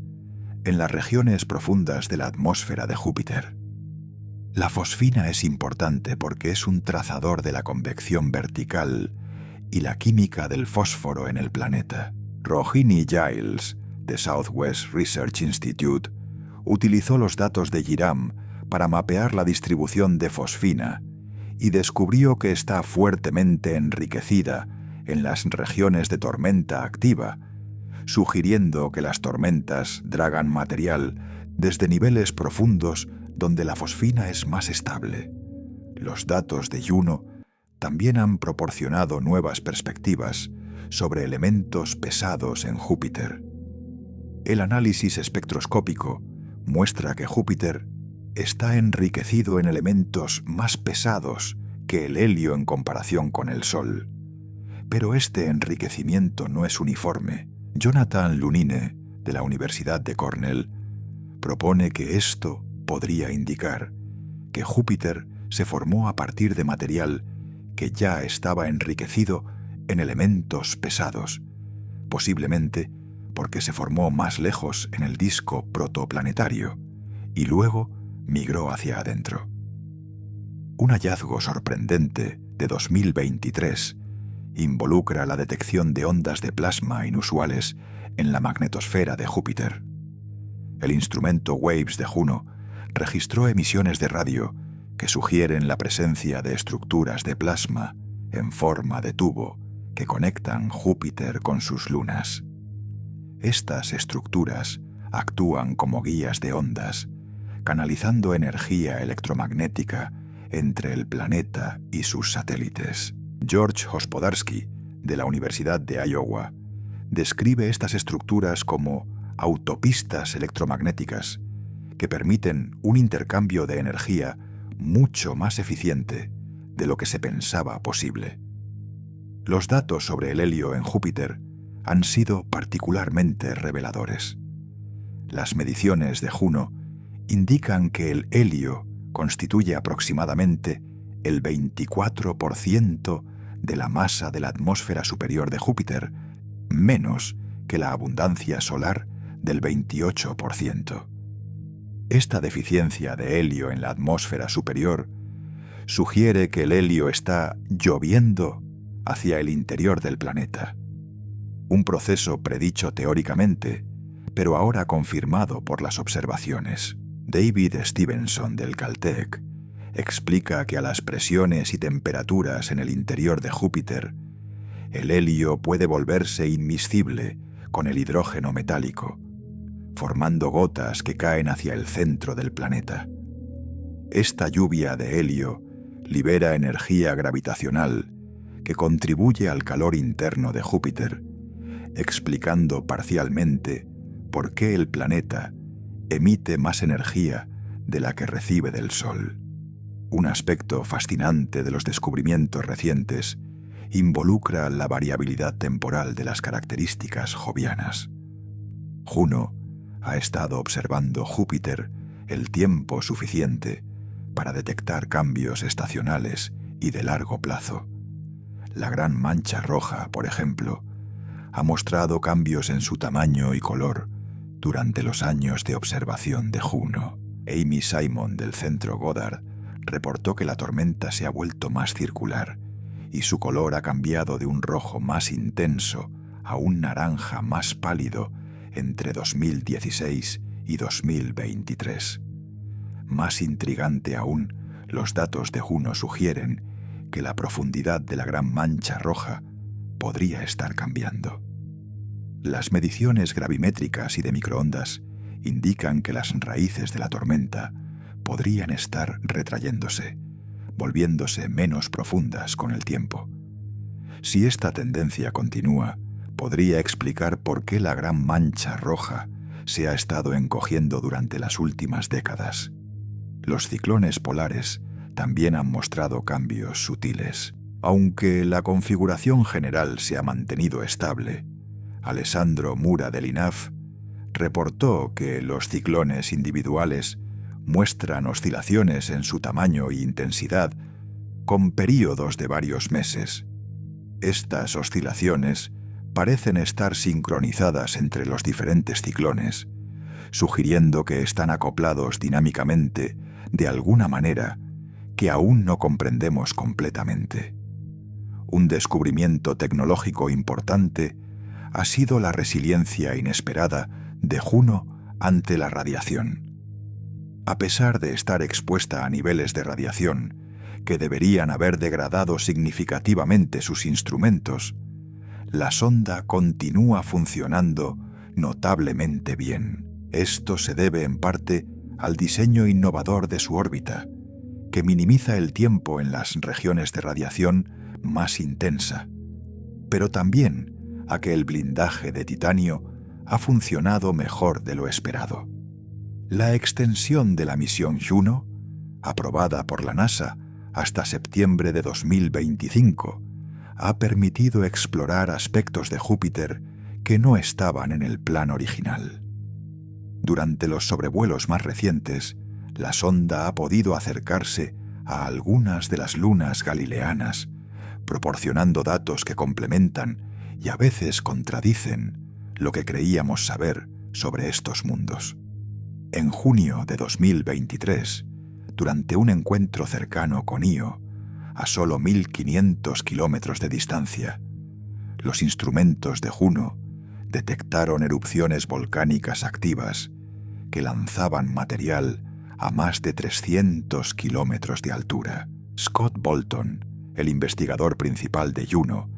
A: en las regiones profundas de la atmósfera de Júpiter. La fosfina es importante porque es un trazador de la convección vertical y la química del fósforo en el planeta. Rohini Giles, de Southwest Research Institute, utilizó los datos de GIRAM para mapear la distribución de fosfina y descubrió que está fuertemente enriquecida en las regiones de tormenta activa, sugiriendo que las tormentas dragan material desde niveles profundos donde la fosfina es más estable. Los datos de Juno también han proporcionado nuevas perspectivas sobre elementos pesados en Júpiter. El análisis espectroscópico muestra que Júpiter está enriquecido en elementos más pesados que el helio en comparación con el Sol. Pero este enriquecimiento no es uniforme. Jonathan Lunine, de la Universidad de Cornell, propone que esto podría indicar que Júpiter se formó a partir de material que ya estaba enriquecido en elementos pesados, posiblemente porque se formó más lejos en el disco protoplanetario y luego migró hacia adentro. Un hallazgo sorprendente de 2023 involucra la detección de ondas de plasma inusuales en la magnetosfera de Júpiter. El instrumento WAVES de Juno registró emisiones de radio que sugieren la presencia de estructuras de plasma en forma de tubo que conectan Júpiter con sus lunas. Estas estructuras actúan como guías de ondas, canalizando energía electromagnética entre el planeta y sus satélites. George Hospodarsky, de la Universidad de Iowa, describe estas estructuras como autopistas electromagnéticas que permiten un intercambio de energía mucho más eficiente de lo que se pensaba posible. Los datos sobre el helio en Júpiter han sido particularmente reveladores. Las mediciones de Juno indican que el helio constituye aproximadamente el 24% de la masa de la atmósfera superior de Júpiter, menos que la abundancia solar del 28%. Esta deficiencia de helio en la atmósfera superior sugiere que el helio está lloviendo hacia el interior del planeta. Un proceso predicho teóricamente, pero ahora confirmado por las observaciones. David Stevenson, del Caltech, explica que a las presiones y temperaturas en el interior de Júpiter, el helio puede volverse inmiscible con el hidrógeno metálico, formando gotas que caen hacia el centro del planeta. Esta lluvia de helio libera energía gravitacional que contribuye al calor interno de Júpiter, explicando parcialmente por qué el planeta emite más energía de la que recibe del Sol. Un aspecto fascinante de los descubrimientos recientes involucra la variabilidad temporal de las características jovianas. Juno ha estado observando Júpiter el tiempo suficiente para detectar cambios estacionales y de largo plazo. La Gran Mancha Roja, por ejemplo, ha mostrado cambios en su tamaño y color durante los años de observación de Juno. Amy Simon del Centro Goddard reportó que la tormenta se ha vuelto más circular y su color ha cambiado de un rojo más intenso a un naranja más pálido entre 2016 y 2023. Más intrigante aún, los datos de Juno sugieren que la profundidad de la Gran Mancha Roja podría estar cambiando. Las mediciones gravimétricas y de microondas indican que las raíces de la tormenta podrían estar retrayéndose, volviéndose menos profundas con el tiempo. Si esta tendencia continúa, podría explicar por qué la Gran Mancha Roja se ha estado encogiendo durante las últimas décadas. Los ciclones polares también han mostrado cambios sutiles. Aunque la configuración general se ha mantenido estable, Alessandro Mura del INAF reportó que los ciclones individuales muestran oscilaciones en su tamaño e intensidad con períodos de varios meses. Estas oscilaciones parecen estar sincronizadas entre los diferentes ciclones, sugiriendo que están acoplados dinámicamente de alguna manera que aún no comprendemos completamente. Un descubrimiento tecnológico importante ha sido la resiliencia inesperada de Juno ante la radiación. A pesar de estar expuesta a niveles de radiación que deberían haber degradado significativamente sus instrumentos, la sonda continúa funcionando notablemente bien. Esto se debe en parte al diseño innovador de su órbita, que minimiza el tiempo en las regiones de radiación más intensa, pero también a que el blindaje de titanio ha funcionado mejor de lo esperado. La extensión de la misión Juno, aprobada por la NASA hasta septiembre de 2025, ha permitido explorar aspectos de Júpiter que no estaban en el plan original. Durante los sobrevuelos más recientes, la sonda ha podido acercarse a algunas de las lunas galileanas, proporcionando datos que complementan y a veces contradicen lo que creíamos saber sobre estos mundos. En junio de 2023, durante un encuentro cercano con Io, a solo 1.500 kilómetros de distancia, los instrumentos de Juno detectaron erupciones volcánicas activas que lanzaban material a más de 300 kilómetros de altura. Scott Bolton, el investigador principal de Juno,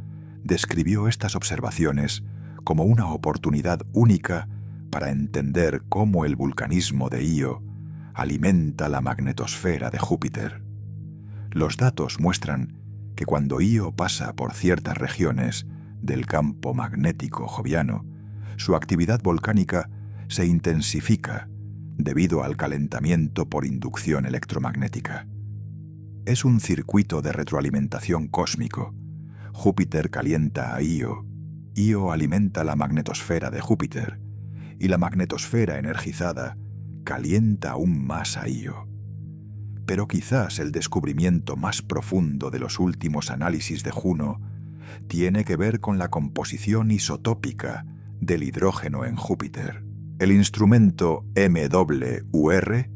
A: describió estas observaciones como una oportunidad única para entender cómo el vulcanismo de Io alimenta la magnetosfera de Júpiter. Los datos muestran que cuando Io pasa por ciertas regiones del campo magnético joviano, su actividad volcánica se intensifica debido al calentamiento por inducción electromagnética. Es un circuito de retroalimentación cósmico. Júpiter calienta a Io, Io alimenta la magnetosfera de Júpiter, y la magnetosfera energizada calienta aún más a Io. Pero quizás el descubrimiento más profundo de los últimos análisis de Juno tiene que ver con la composición isotópica del hidrógeno en Júpiter. El instrumento MWR,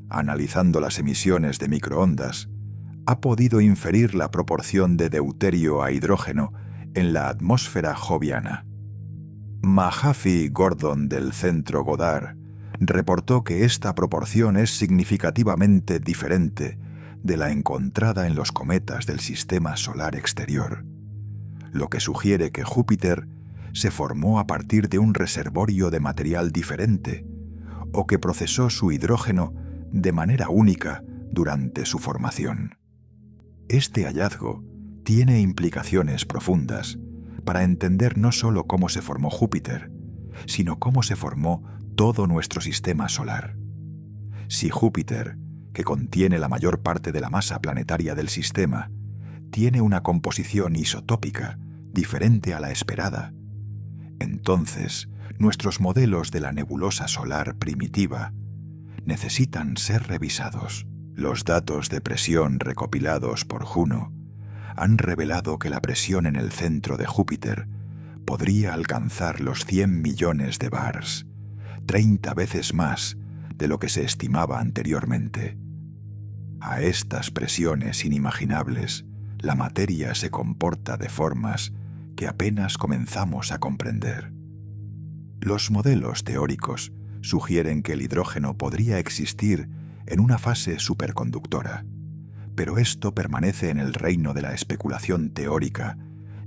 A: analizando las emisiones de microondas, ha podido inferir la proporción de deuterio a hidrógeno en la atmósfera joviana. Mahaffey Gordon del Centro Goddard reportó que esta proporción es significativamente diferente de la encontrada en los cometas del sistema solar exterior, lo que sugiere que Júpiter se formó a partir de un reservorio de material diferente o que procesó su hidrógeno de manera única durante su formación. Este hallazgo tiene implicaciones profundas para entender no solo cómo se formó Júpiter, sino cómo se formó todo nuestro sistema solar. Si Júpiter, que contiene la mayor parte de la masa planetaria del sistema, tiene una composición isotópica diferente a la esperada, entonces nuestros modelos de la nebulosa solar primitiva necesitan ser revisados. Los datos de presión recopilados por Juno han revelado que la presión en el centro de Júpiter podría alcanzar los 100 millones de bars, 30 veces más de lo que se estimaba anteriormente. A estas presiones inimaginables, la materia se comporta de formas que apenas comenzamos a comprender. Los modelos teóricos sugieren que el hidrógeno podría existir en una fase superconductora, pero esto permanece en el reino de la especulación teórica,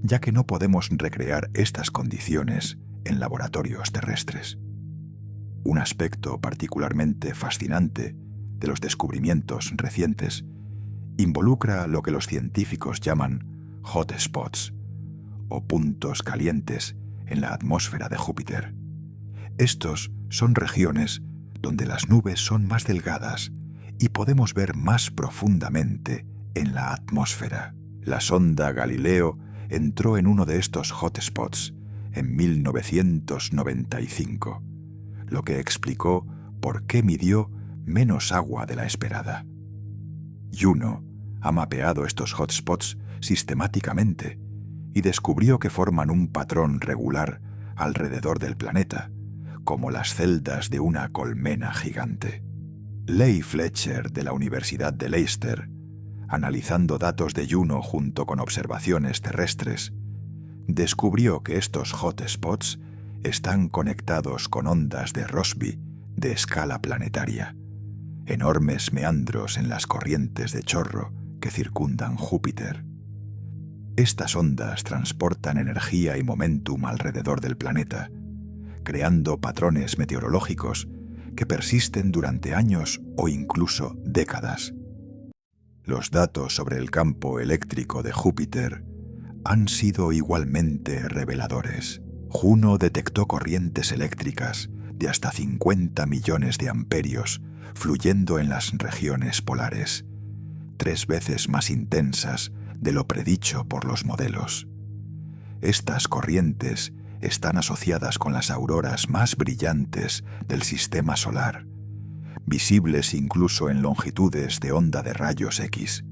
A: ya que no podemos recrear estas condiciones en laboratorios terrestres. Un aspecto particularmente fascinante de los descubrimientos recientes involucra lo que los científicos llaman hotspots, o puntos calientes en la atmósfera de Júpiter. Estos son regiones donde las nubes son más delgadas y podemos ver más profundamente en la atmósfera. La sonda Galileo entró en uno de estos hotspots en 1995, lo que explicó por qué midió menos agua de la esperada. Juno ha mapeado estos hotspots sistemáticamente y descubrió que forman un patrón regular alrededor del planeta, como las celdas de una colmena gigante. Leigh Fletcher, de la Universidad de Leicester, analizando datos de Juno junto con observaciones terrestres, descubrió que estos hotspots están conectados con ondas de Rossby de escala planetaria, enormes meandros en las corrientes de chorro que circundan Júpiter. Estas ondas transportan energía y momentum alrededor del planeta, creando patrones meteorológicos que persisten durante años o incluso décadas. Los datos sobre el campo eléctrico de Júpiter han sido igualmente reveladores. Juno detectó corrientes eléctricas de hasta 50 millones de amperios fluyendo en las regiones polares, 3 veces más intensas de lo predicho por los modelos. Estas corrientes están asociadas con las auroras más brillantes del sistema solar, visibles incluso en longitudes de onda de rayos X.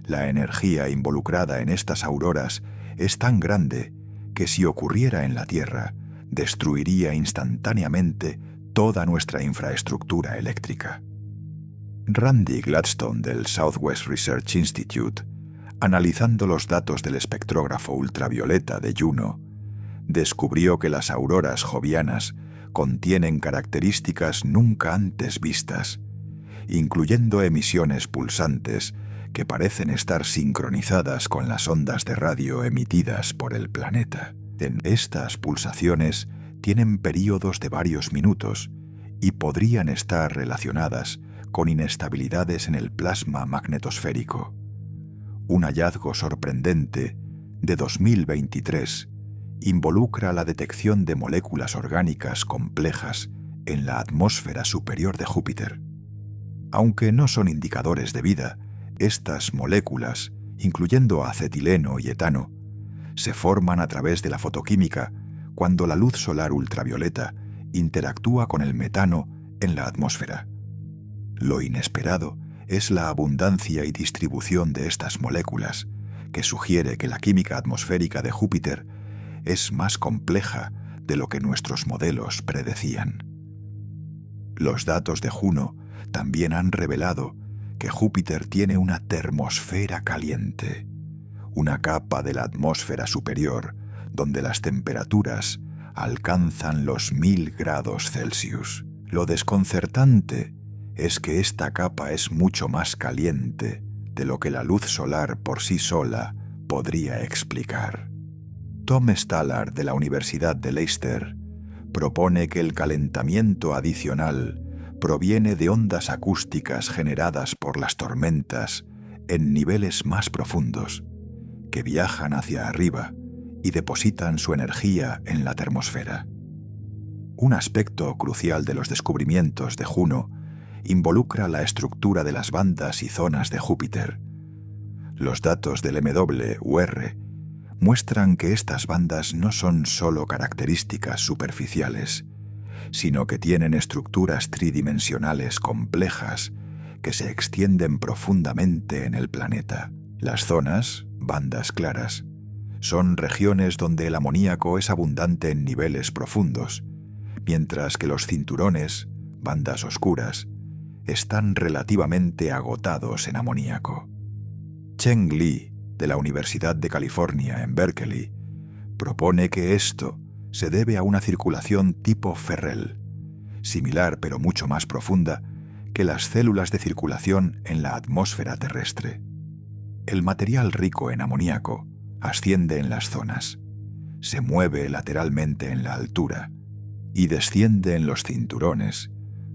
A: La energía involucrada en estas auroras es tan grande que si ocurriera en la Tierra, destruiría instantáneamente toda nuestra infraestructura eléctrica. Randy Gladstone del Southwest Research Institute, analizando los datos del espectrógrafo ultravioleta de Juno, descubrió que las auroras jovianas contienen características nunca antes vistas, incluyendo emisiones pulsantes que parecen estar sincronizadas con las ondas de radio emitidas por el planeta. Estas pulsaciones tienen períodos de varios minutos y podrían estar relacionadas con inestabilidades en el plasma magnetosférico. Un hallazgo sorprendente de 2023 involucra la detección de moléculas orgánicas complejas en la atmósfera superior de Júpiter. Aunque no son indicadores de vida, estas moléculas, incluyendo acetileno y etano, se forman a través de la fotoquímica cuando la luz solar ultravioleta interactúa con el metano en la atmósfera. Lo inesperado es la abundancia y distribución de estas moléculas, que sugiere que la química atmosférica de Júpiter es más compleja de lo que nuestros modelos predecían. Los datos de Juno también han revelado que Júpiter tiene una termosfera caliente, una capa de la atmósfera superior donde las temperaturas alcanzan los 1000 grados Celsius. Lo desconcertante es que esta capa es mucho más caliente de lo que la luz solar por sí sola podría explicar. Tom Stallard, de la Universidad de Leicester, propone que el calentamiento adicional proviene de ondas acústicas generadas por las tormentas en niveles más profundos, que viajan hacia arriba y depositan su energía en la termosfera. Un aspecto crucial de los descubrimientos de Juno involucra la estructura de las bandas y zonas de Júpiter. Los datos del MWUR muestran que estas bandas no son solo características superficiales, sino que tienen estructuras tridimensionales complejas que se extienden profundamente en el planeta. Las zonas, bandas claras, son regiones donde el amoníaco es abundante en niveles profundos, mientras que los cinturones, bandas oscuras, están relativamente agotados en amoníaco. Cheng Li, de la Universidad de California en Berkeley, propone que esto se debe a una circulación tipo Ferrel, similar pero mucho más profunda que las células de circulación en la atmósfera terrestre. El material rico en amoníaco asciende en las zonas, se mueve lateralmente en la altura y desciende en los cinturones,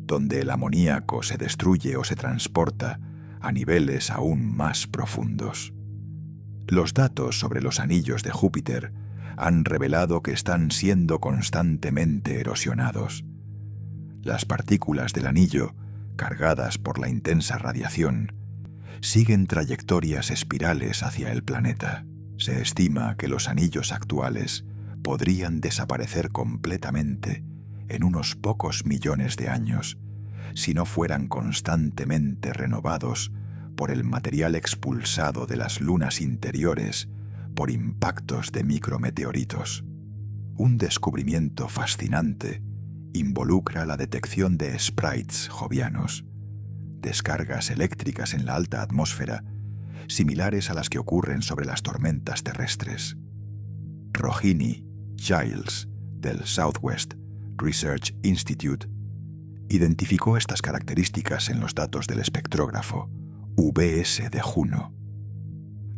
A: donde el amoníaco se destruye o se transporta a niveles aún más profundos. Los datos sobre los anillos de Júpiter han revelado que están siendo constantemente erosionados. Las partículas del anillo, cargadas por la intensa radiación, siguen trayectorias espirales hacia el planeta. Se estima que los anillos actuales podrían desaparecer completamente en unos pocos millones de años si no fueran constantemente renovados por el material expulsado de las lunas interiores por impactos de micrometeoritos. Un descubrimiento fascinante involucra la detección de sprites jovianos, descargas eléctricas en la alta atmósfera similares a las que ocurren sobre las tormentas terrestres. Rohini Giles, del Southwest Research Institute, identificó estas características en los datos del espectrógrafo UVS de Juno.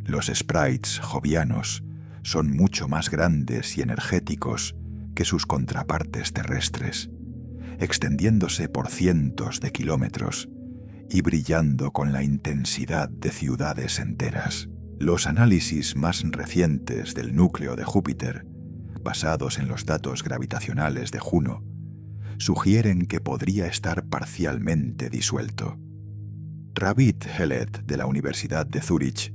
A: Los sprites jovianos son mucho más grandes y energéticos que sus contrapartes terrestres, extendiéndose por cientos de kilómetros y brillando con la intensidad de ciudades enteras. Los análisis más recientes del núcleo de Júpiter, basados en los datos gravitacionales de Juno, sugieren que podría estar parcialmente disuelto. Ravid Hellet, de la Universidad de Zúrich,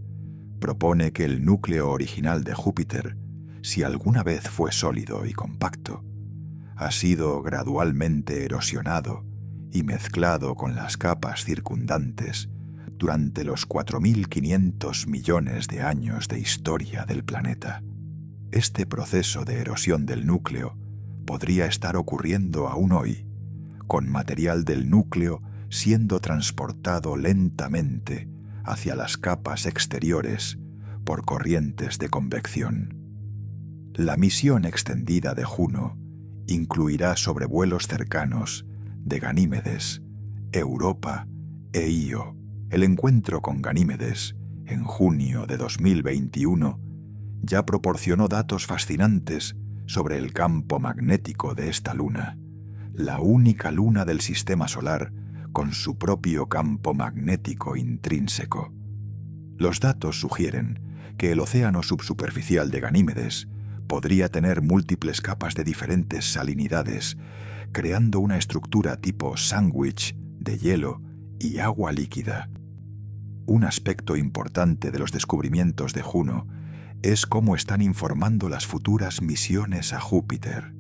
A: propone que el núcleo original de Júpiter, si alguna vez fue sólido y compacto, ha sido gradualmente erosionado y mezclado con las capas circundantes durante los 4.500 millones de años de historia del planeta. Este proceso de erosión del núcleo podría estar ocurriendo aún hoy, con material del núcleo siendo transportado lentamente hacia las capas exteriores por corrientes de convección. La misión extendida de Juno incluirá sobrevuelos cercanos de Ganímedes, Europa e Io. El encuentro con Ganímedes, en junio de 2021, ya proporcionó datos fascinantes sobre el campo magnético de esta luna, la única luna del sistema solar con su propio campo magnético intrínseco. Los datos sugieren que el océano subsuperficial de Ganímedes podría tener múltiples capas de diferentes salinidades, creando una estructura tipo sándwich de hielo y agua líquida. Un aspecto importante de los descubrimientos de Juno es cómo están informando las futuras misiones a Júpiter.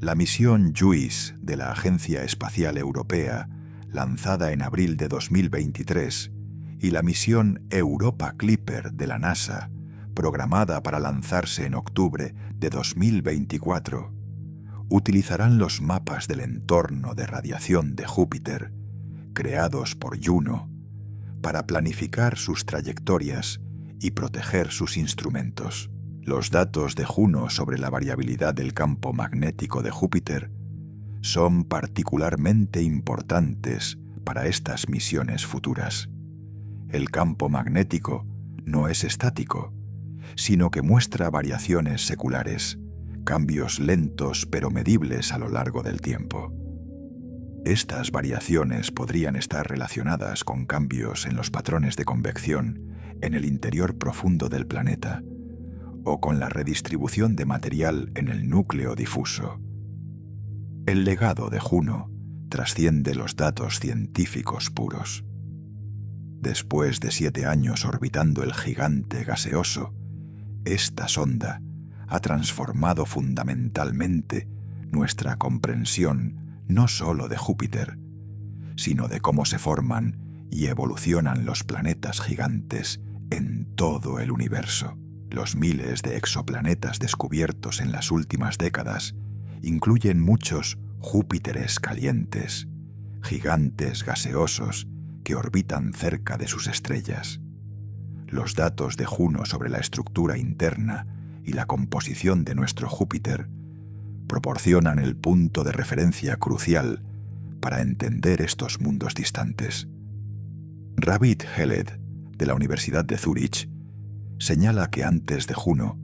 A: La misión JUICE de la Agencia Espacial Europea, lanzada en abril de 2023, y la misión Europa Clipper de la NASA, programada para lanzarse en octubre de 2024, utilizarán los mapas del entorno de radiación de Júpiter, creados por Juno, para planificar sus trayectorias y proteger sus instrumentos. Los datos de Juno sobre la variabilidad del campo magnético de Júpiter son particularmente importantes para estas misiones futuras. El campo magnético no es estático, sino que muestra variaciones seculares, cambios lentos pero medibles a lo largo del tiempo. Estas variaciones podrían estar relacionadas con cambios en los patrones de convección en el interior profundo del planeta o con la redistribución de material en el núcleo difuso. El legado de Juno trasciende los datos científicos puros. Después de 7 años orbitando el gigante gaseoso, esta sonda ha transformado fundamentalmente nuestra comprensión no solo de Júpiter, sino de cómo se forman y evolucionan los planetas gigantes en todo el universo. Los miles de exoplanetas descubiertos en las últimas décadas incluyen muchos Júpiteres calientes, gigantes gaseosos que orbitan cerca de sus estrellas. Los datos de Juno sobre la estructura interna y la composición de nuestro Júpiter proporcionan el punto de referencia crucial para entender estos mundos distantes. Ravid Heled, de la Universidad de Zúrich, señala que antes de Juno,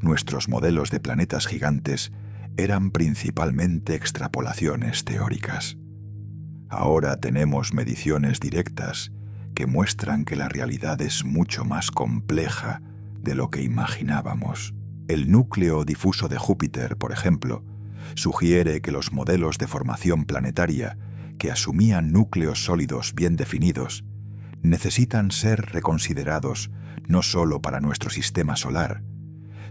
A: nuestros modelos de planetas gigantes eran principalmente extrapolaciones teóricas. Ahora tenemos mediciones directas que muestran que la realidad es mucho más compleja de lo que imaginábamos. El núcleo difuso de Júpiter, por ejemplo, sugiere que los modelos de formación planetaria que asumían núcleos sólidos bien definidos necesitan ser reconsiderados no solo para nuestro sistema solar,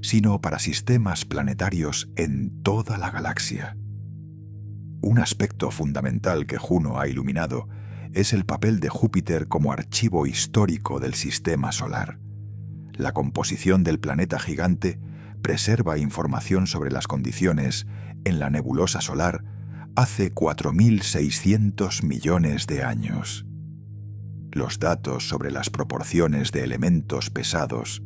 A: sino para sistemas planetarios en toda la galaxia. Un aspecto fundamental que Juno ha iluminado es el papel de Júpiter como archivo histórico del sistema solar. La composición del planeta gigante preserva información sobre las condiciones en la nebulosa solar hace 4.600 millones de años. Los datos sobre las proporciones de elementos pesados,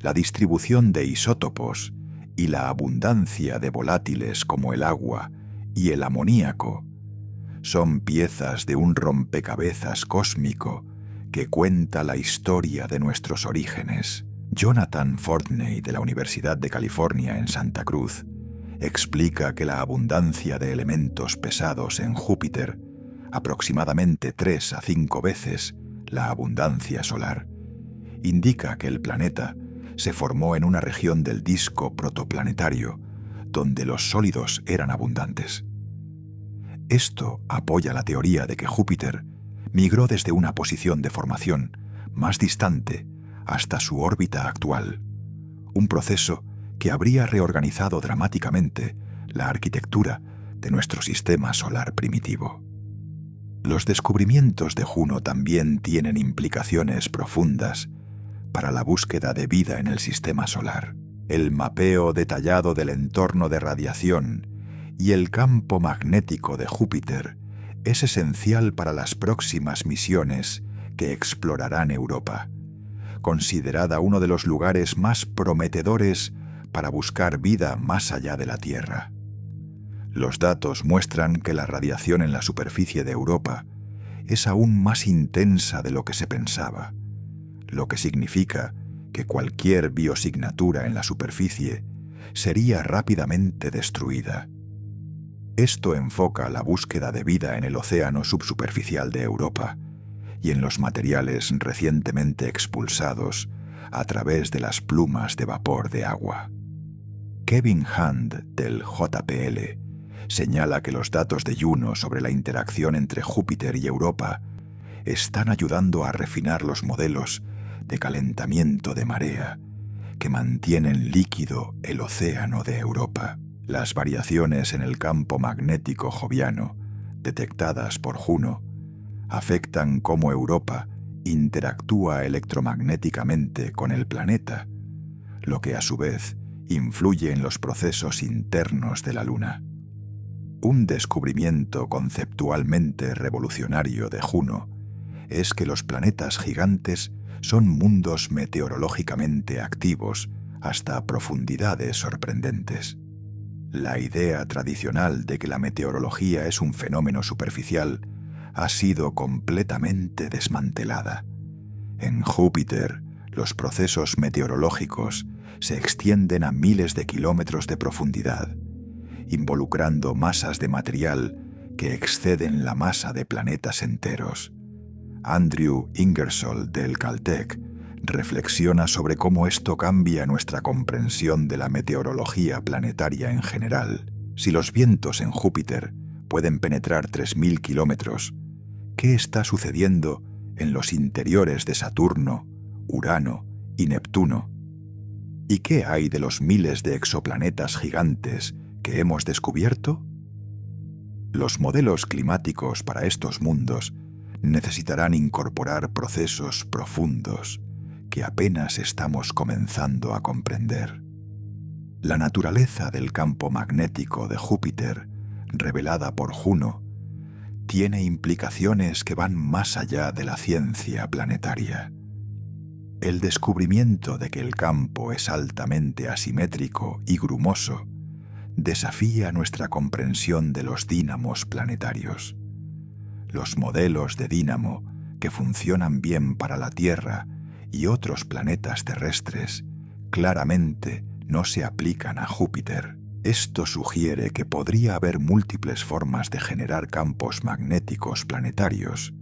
A: la distribución de isótopos y la abundancia de volátiles como el agua y el amoníaco son piezas de un rompecabezas cósmico que cuenta la historia de nuestros orígenes. Jonathan Fortney, de la Universidad de California en Santa Cruz, explica que la abundancia de elementos pesados en Júpiter, aproximadamente 3 a 5 veces la abundancia solar, indica que el planeta se formó en una región del disco protoplanetario donde los sólidos eran abundantes. Esto apoya la teoría de que Júpiter migró desde una posición de formación más distante hasta su órbita actual, un proceso que habría reorganizado dramáticamente la arquitectura de nuestro sistema solar primitivo. Los descubrimientos de Juno también tienen implicaciones profundas para la búsqueda de vida en el sistema solar. El mapeo detallado del entorno de radiación y el campo magnético de Júpiter es esencial para las próximas misiones que explorarán Europa, considerada uno de los lugares más prometedores para buscar vida más allá de la Tierra. Los datos muestran que la radiación en la superficie de Europa es aún más intensa de lo que se pensaba, lo que significa que cualquier biosignatura en la superficie sería rápidamente destruida. Esto enfoca la búsqueda de vida en el océano subsuperficial de Europa y en los materiales recientemente expulsados a través de las plumas de vapor de agua. Kevin Hunt, del JPL, señala que los datos de Juno sobre la interacción entre Júpiter y Europa están ayudando a refinar los modelos de calentamiento de marea que mantienen líquido el océano de Europa. Las variaciones en el campo magnético joviano detectadas por Juno afectan cómo Europa interactúa electromagnéticamente con el planeta, lo que a su vez influye en los procesos internos de la Luna. Un descubrimiento conceptualmente revolucionario de Juno es que los planetas gigantes son mundos meteorológicamente activos hasta profundidades sorprendentes. La idea tradicional de que la meteorología es un fenómeno superficial ha sido completamente desmantelada. En Júpiter, los procesos meteorológicos se extienden a miles de kilómetros de profundidad, involucrando masas de material que exceden la masa de planetas enteros. Andrew Ingersoll, del Caltech, reflexiona sobre cómo esto cambia nuestra comprensión de la meteorología planetaria en general. Si los vientos en Júpiter pueden penetrar 3.000 kilómetros, ¿qué está sucediendo en los interiores de Saturno, Urano y Neptuno? ¿Y qué hay de los miles de exoplanetas gigantes que hemos descubierto? Los modelos climáticos para estos mundos necesitarán incorporar procesos profundos que apenas estamos comenzando a comprender. La naturaleza del campo magnético de Júpiter, revelada por Juno, tiene implicaciones que van más allá de la ciencia planetaria. El descubrimiento de que el campo es altamente asimétrico y grumoso desafía nuestra comprensión de los dínamos planetarios. Los modelos de dínamo que funcionan bien para la Tierra y otros planetas terrestres claramente no se aplican a Júpiter. Esto sugiere que podría haber múltiples formas de generar campos magnéticos planetarios,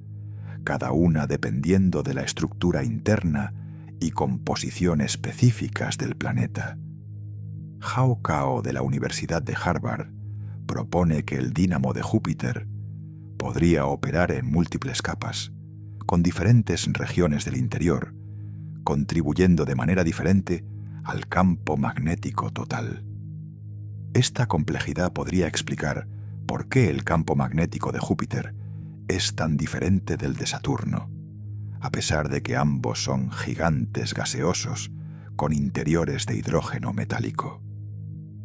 A: cada una dependiendo de la estructura interna y composición específicas del planeta. Hao Cao de la Universidad de Harvard propone que el dínamo de Júpiter podría operar en múltiples capas, con diferentes regiones del interior, contribuyendo de manera diferente al campo magnético total. Esta complejidad podría explicar por qué el campo magnético de Júpiter es tan diferente del de Saturno, a pesar de que ambos son gigantes gaseosos con interiores de hidrógeno metálico.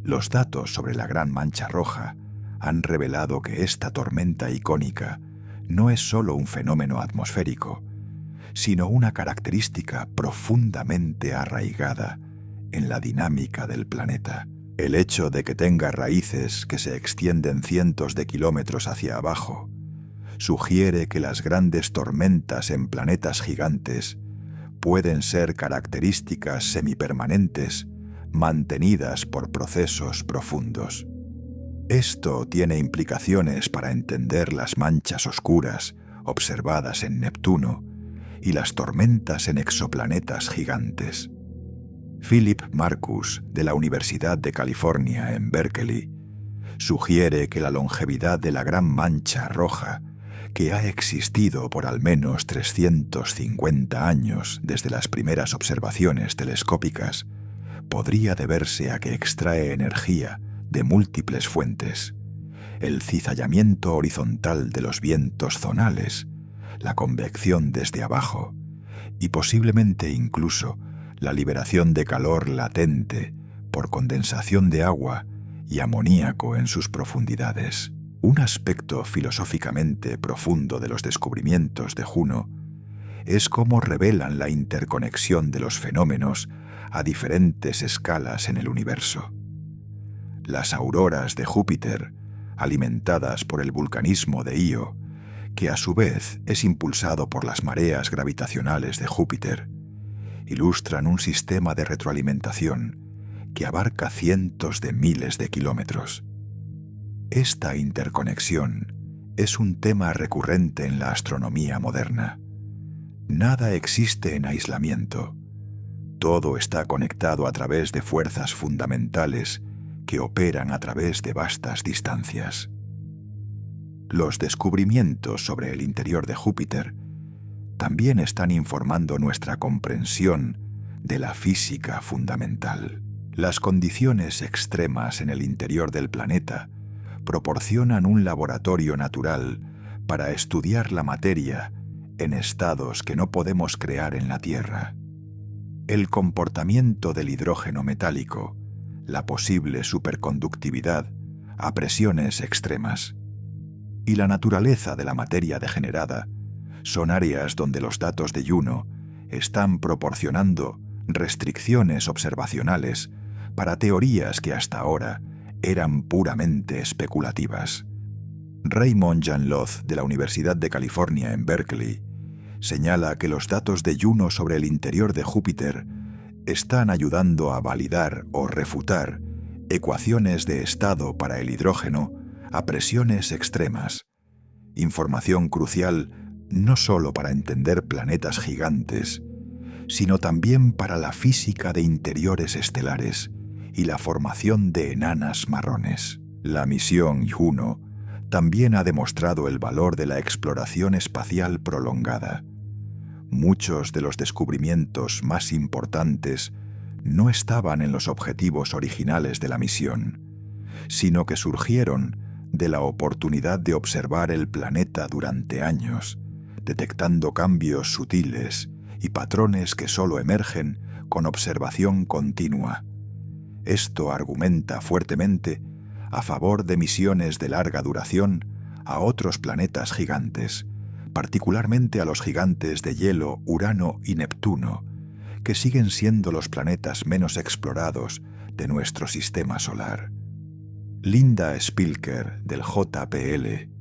A: Los datos sobre la Gran Mancha Roja han revelado que esta tormenta icónica no es solo un fenómeno atmosférico, sino una característica profundamente arraigada en la dinámica del planeta. El hecho de que tenga raíces que se extienden cientos de kilómetros hacia abajo sugiere que las grandes tormentas en planetas gigantes pueden ser características semipermanentes mantenidas por procesos profundos. Esto tiene implicaciones para entender las manchas oscuras observadas en Neptuno y las tormentas en exoplanetas gigantes. Philip Marcus, de la Universidad de California en Berkeley, sugiere que la longevidad de la Gran Mancha Roja, que ha existido por al menos 350 años desde las primeras observaciones telescópicas, podría deberse a que extrae energía de múltiples fuentes: el cizallamiento horizontal de los vientos zonales, la convección desde abajo y posiblemente incluso la liberación de calor latente por condensación de agua y amoníaco en sus profundidades. Un aspecto filosóficamente profundo de los descubrimientos de Juno es cómo revelan la interconexión de los fenómenos a diferentes escalas en el universo. Las auroras de Júpiter, alimentadas por el vulcanismo de Io, que a su vez es impulsado por las mareas gravitacionales de Júpiter, ilustran un sistema de retroalimentación que abarca cientos de miles de kilómetros. Esta interconexión es un tema recurrente en la astronomía moderna. Nada existe en aislamiento. Todo está conectado a través de fuerzas fundamentales que operan a través de vastas distancias. Los descubrimientos sobre el interior de Júpiter también están informando nuestra comprensión de la física fundamental. Las condiciones extremas en el interior del planeta proporcionan un laboratorio natural para estudiar la materia en estados que no podemos crear en la Tierra. El comportamiento del hidrógeno metálico, la posible superconductividad a presiones extremas y la naturaleza de la materia degenerada son áreas donde los datos de Juno están proporcionando restricciones observacionales para teorías que hasta ahora eran puramente especulativas. Raymond Janloth, de la Universidad de California en Berkeley, señala que los datos de Juno sobre el interior de Júpiter están ayudando a validar o refutar ecuaciones de estado para el hidrógeno a presiones extremas, información crucial no solo para entender planetas gigantes, sino también para la física de interiores estelares y la formación de enanas marrones. La misión Juno también ha demostrado el valor de la exploración espacial prolongada. Muchos de los descubrimientos más importantes no estaban en los objetivos originales de la misión, sino que surgieron de la oportunidad de observar el planeta durante años, detectando cambios sutiles y patrones que solo emergen con observación continua. Esto argumenta fuertemente a favor de misiones de larga duración a otros planetas gigantes, particularmente a los gigantes de hielo Urano y Neptuno, que siguen siendo los planetas menos explorados de nuestro sistema solar. Linda Spilker, del JPL,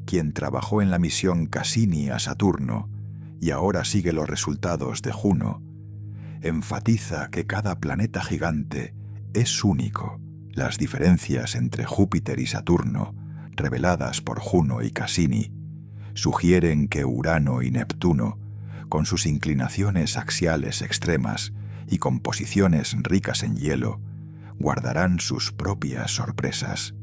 A: quien trabajó en la misión Cassini a Saturno y ahora sigue los resultados de Juno, enfatiza que cada planeta gigante es único. Las diferencias entre Júpiter y Saturno, reveladas por Juno y Cassini, sugieren que Urano y Neptuno, con sus inclinaciones axiales extremas y composiciones ricas en hielo, guardarán sus propias sorpresas.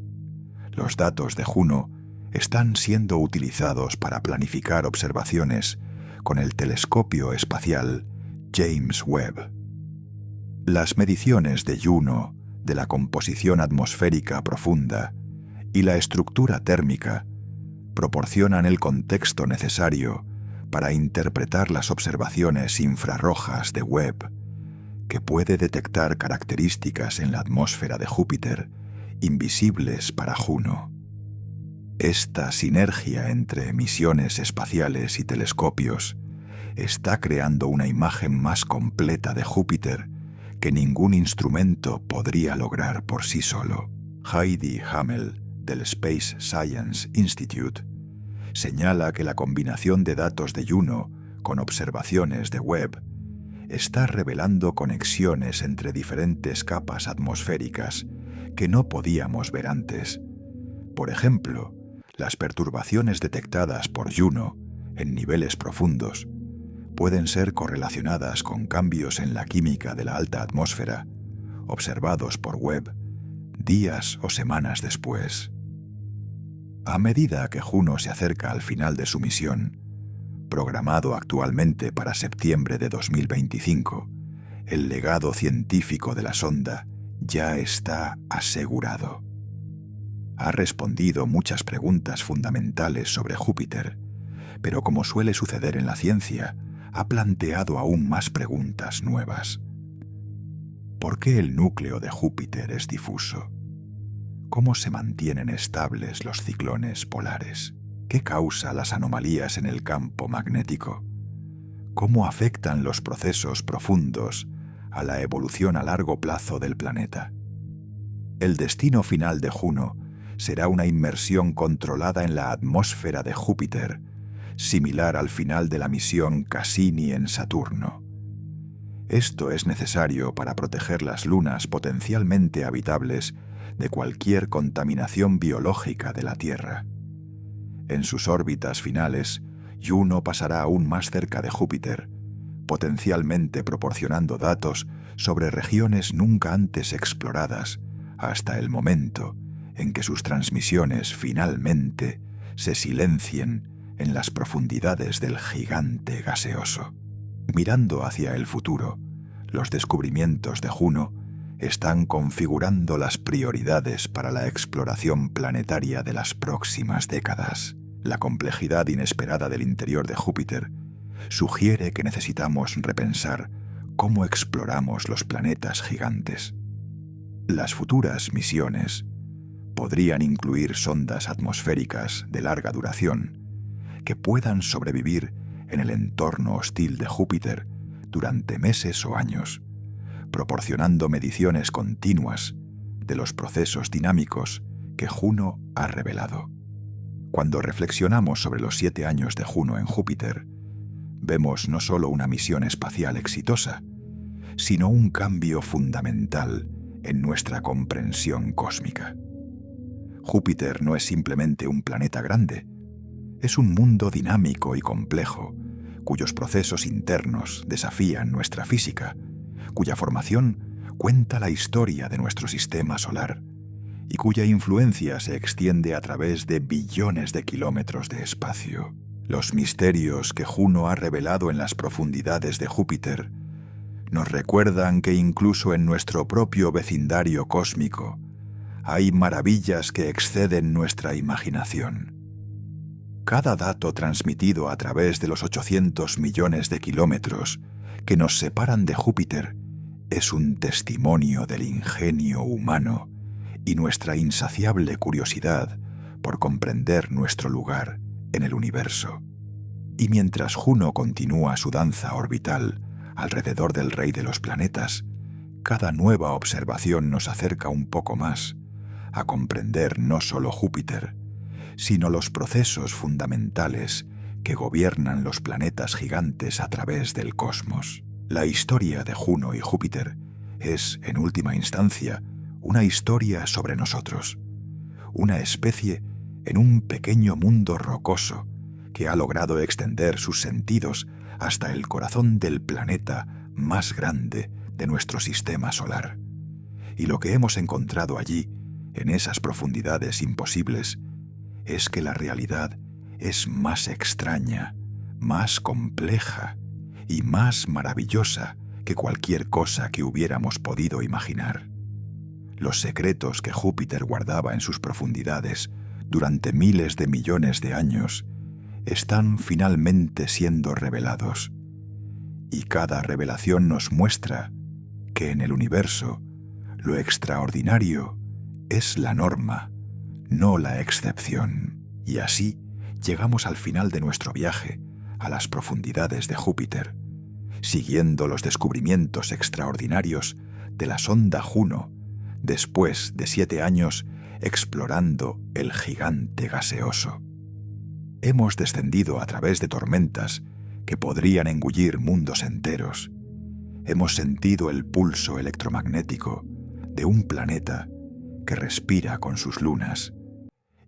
A: Los datos de Juno están siendo utilizados para planificar observaciones con el telescopio espacial James Webb. Las mediciones de Juno de la composición atmosférica profunda y la estructura térmica proporcionan el contexto necesario para interpretar las observaciones infrarrojas de Webb, que puede detectar características en la atmósfera de Júpiter invisibles para Juno. Esta sinergia entre misiones espaciales y telescopios está creando una imagen más completa de Júpiter que ningún instrumento podría lograr por sí solo. Heidi Hammel, del Space Science Institute, señala que la combinación de datos de Juno con observaciones de Webb está revelando conexiones entre diferentes capas atmosféricas que no podíamos ver antes. Por ejemplo, las perturbaciones detectadas por Juno en niveles profundos pueden ser correlacionadas con cambios en la química de la alta atmósfera, observados por Webb días o semanas después. A medida que Juno se acerca al final de su misión, programado actualmente para septiembre de 2025, el legado científico de la sonda ya está asegurado. Ha respondido muchas preguntas fundamentales sobre Júpiter, pero como suele suceder en la ciencia, ha planteado aún más preguntas nuevas. ¿Por qué el núcleo de Júpiter es difuso? ¿Cómo se mantienen estables los ciclones polares? ¿Qué causa las anomalías en el campo magnético? ¿Cómo afectan los procesos profundos a la evolución a largo plazo del planeta? El destino final de Juno será una inmersión controlada en la atmósfera de Júpiter, similar al final de la misión Cassini en Saturno. Esto es necesario para proteger las lunas potencialmente habitables de cualquier contaminación biológica de la Tierra. En sus órbitas finales, Juno pasará aún más cerca de Júpiter, potencialmente proporcionando datos sobre regiones nunca antes exploradas, hasta el momento en que sus transmisiones finalmente se silencien en las profundidades del gigante gaseoso. Mirando hacia el futuro, los descubrimientos de Juno están configurando las prioridades para la exploración planetaria de las próximas décadas. La complejidad inesperada del interior de Júpiter sugiere que necesitamos repensar cómo exploramos los planetas gigantes. Las futuras misiones podrían incluir sondas atmosféricas de larga duración que puedan sobrevivir en el entorno hostil de Júpiter durante meses o años, proporcionando mediciones continuas de los procesos dinámicos que Juno ha revelado. Cuando reflexionamos sobre los 7 años de Juno en Júpiter, vemos no solo una misión espacial exitosa, sino un cambio fundamental en nuestra comprensión cósmica. Júpiter no es simplemente un planeta grande, es un mundo dinámico y complejo, cuyos procesos internos desafían nuestra física, cuya formación cuenta la historia de nuestro sistema solar y cuya influencia se extiende a través de billones de kilómetros de espacio. Los misterios que Juno ha revelado en las profundidades de Júpiter nos recuerdan que incluso en nuestro propio vecindario cósmico hay maravillas que exceden nuestra imaginación. Cada dato transmitido a través de los 800 millones de kilómetros que nos separan de Júpiter es un testimonio del ingenio humano y nuestra insaciable curiosidad por comprender nuestro lugar en el universo. Y mientras Juno continúa su danza orbital alrededor del rey de los planetas, cada nueva observación nos acerca un poco más a comprender no solo Júpiter, sino los procesos fundamentales que gobiernan los planetas gigantes a través del cosmos. La historia de Juno y Júpiter es, en última instancia, una historia sobre nosotros, una especie en un pequeño mundo rocoso que ha logrado extender sus sentidos hasta el corazón del planeta más grande de nuestro sistema solar. Y lo que hemos encontrado allí, en esas profundidades imposibles, es que la realidad es más extraña, más compleja y más maravillosa que cualquier cosa que hubiéramos podido imaginar. Los secretos que Júpiter guardaba en sus profundidades durante miles de millones de años están finalmente siendo revelados. Y cada revelación nos muestra que en el universo lo extraordinario es la norma, no la excepción. Y así llegamos al final de nuestro viaje a las profundidades de Júpiter, siguiendo los descubrimientos extraordinarios de la sonda Juno, después de 7 años explorando el gigante gaseoso. Hemos descendido a través de tormentas que podrían engullir mundos enteros. Hemos sentido el pulso electromagnético de un planeta que respira con sus lunas,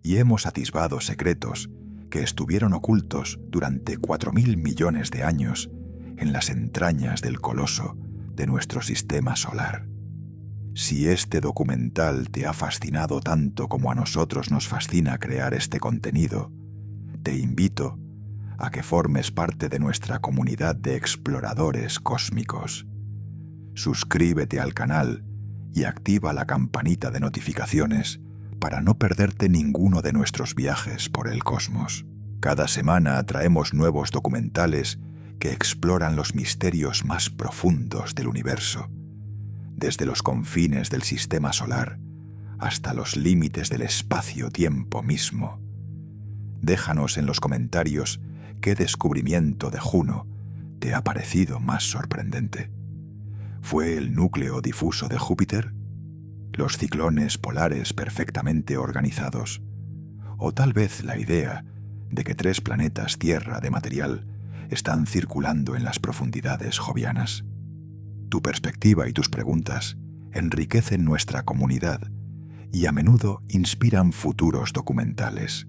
A: y hemos atisbado secretos que estuvieron ocultos durante 4.000 millones de años en las entrañas del coloso de nuestro sistema solar. Si este documental te ha fascinado tanto como a nosotros nos fascina crear este contenido, te invito a que formes parte de nuestra comunidad de exploradores cósmicos. Suscríbete al canal y activa la campanita de notificaciones para no perderte ninguno de nuestros viajes por el cosmos. Cada semana traemos nuevos documentales que exploran los misterios más profundos del universo, desde los confines del sistema solar hasta los límites del espacio-tiempo mismo. Déjanos en los comentarios qué descubrimiento de Juno te ha parecido más sorprendente. ¿Fue el núcleo difuso de Júpiter? ¿Los ciclones polares perfectamente organizados? ¿O tal vez la idea de que 3 planetas Tierra de material están circulando en las profundidades jovianas? Tu perspectiva y tus preguntas enriquecen nuestra comunidad y a menudo inspiran futuros documentales.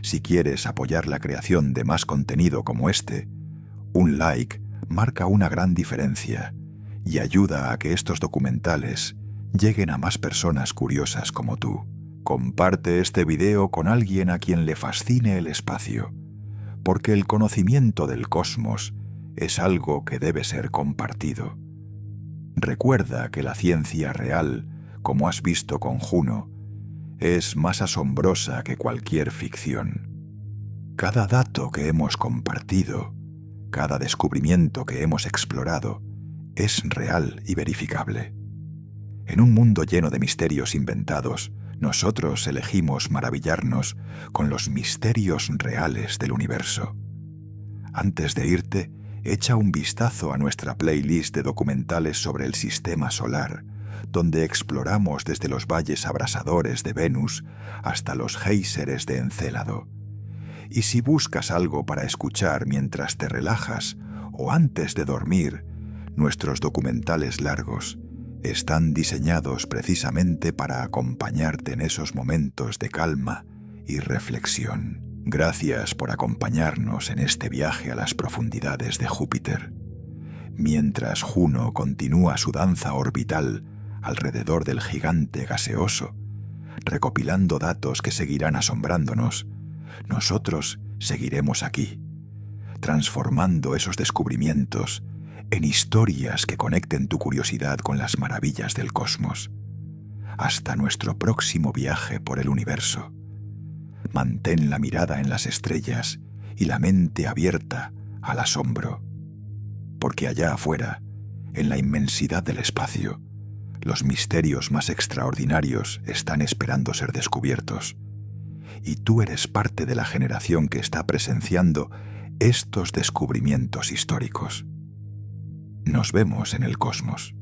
A: Si quieres apoyar la creación de más contenido como este, un like marca una gran diferencia y ayuda a que estos documentales lleguen a más personas curiosas como tú. Comparte este video con alguien a quien le fascine el espacio, porque el conocimiento del cosmos es algo que debe ser compartido. Recuerda que la ciencia real, como has visto con Juno, es más asombrosa que cualquier ficción. Cada dato que hemos compartido, cada descubrimiento que hemos explorado, es real y verificable. En un mundo lleno de misterios inventados, nosotros elegimos maravillarnos con los misterios reales del universo. Antes de irte, echa un vistazo a nuestra playlist de documentales sobre el sistema solar, donde exploramos desde los valles abrasadores de Venus hasta los géiseres de Encélado. Y si buscas algo para escuchar mientras te relajas o antes de dormir, nuestros documentales largos están diseñados precisamente para acompañarte en esos momentos de calma y reflexión. Gracias por acompañarnos en este viaje a las profundidades de Júpiter. Mientras Juno continúa su danza orbital alrededor del gigante gaseoso, recopilando datos que seguirán asombrándonos, nosotros seguiremos aquí, transformando esos descubrimientos en historias que conecten tu curiosidad con las maravillas del cosmos. Hasta nuestro próximo viaje por el universo. Mantén la mirada en las estrellas y la mente abierta al asombro, porque allá afuera, en la inmensidad del espacio, los misterios más extraordinarios están esperando ser descubiertos, y tú eres parte de la generación que está presenciando estos descubrimientos históricos. Nos vemos en el cosmos.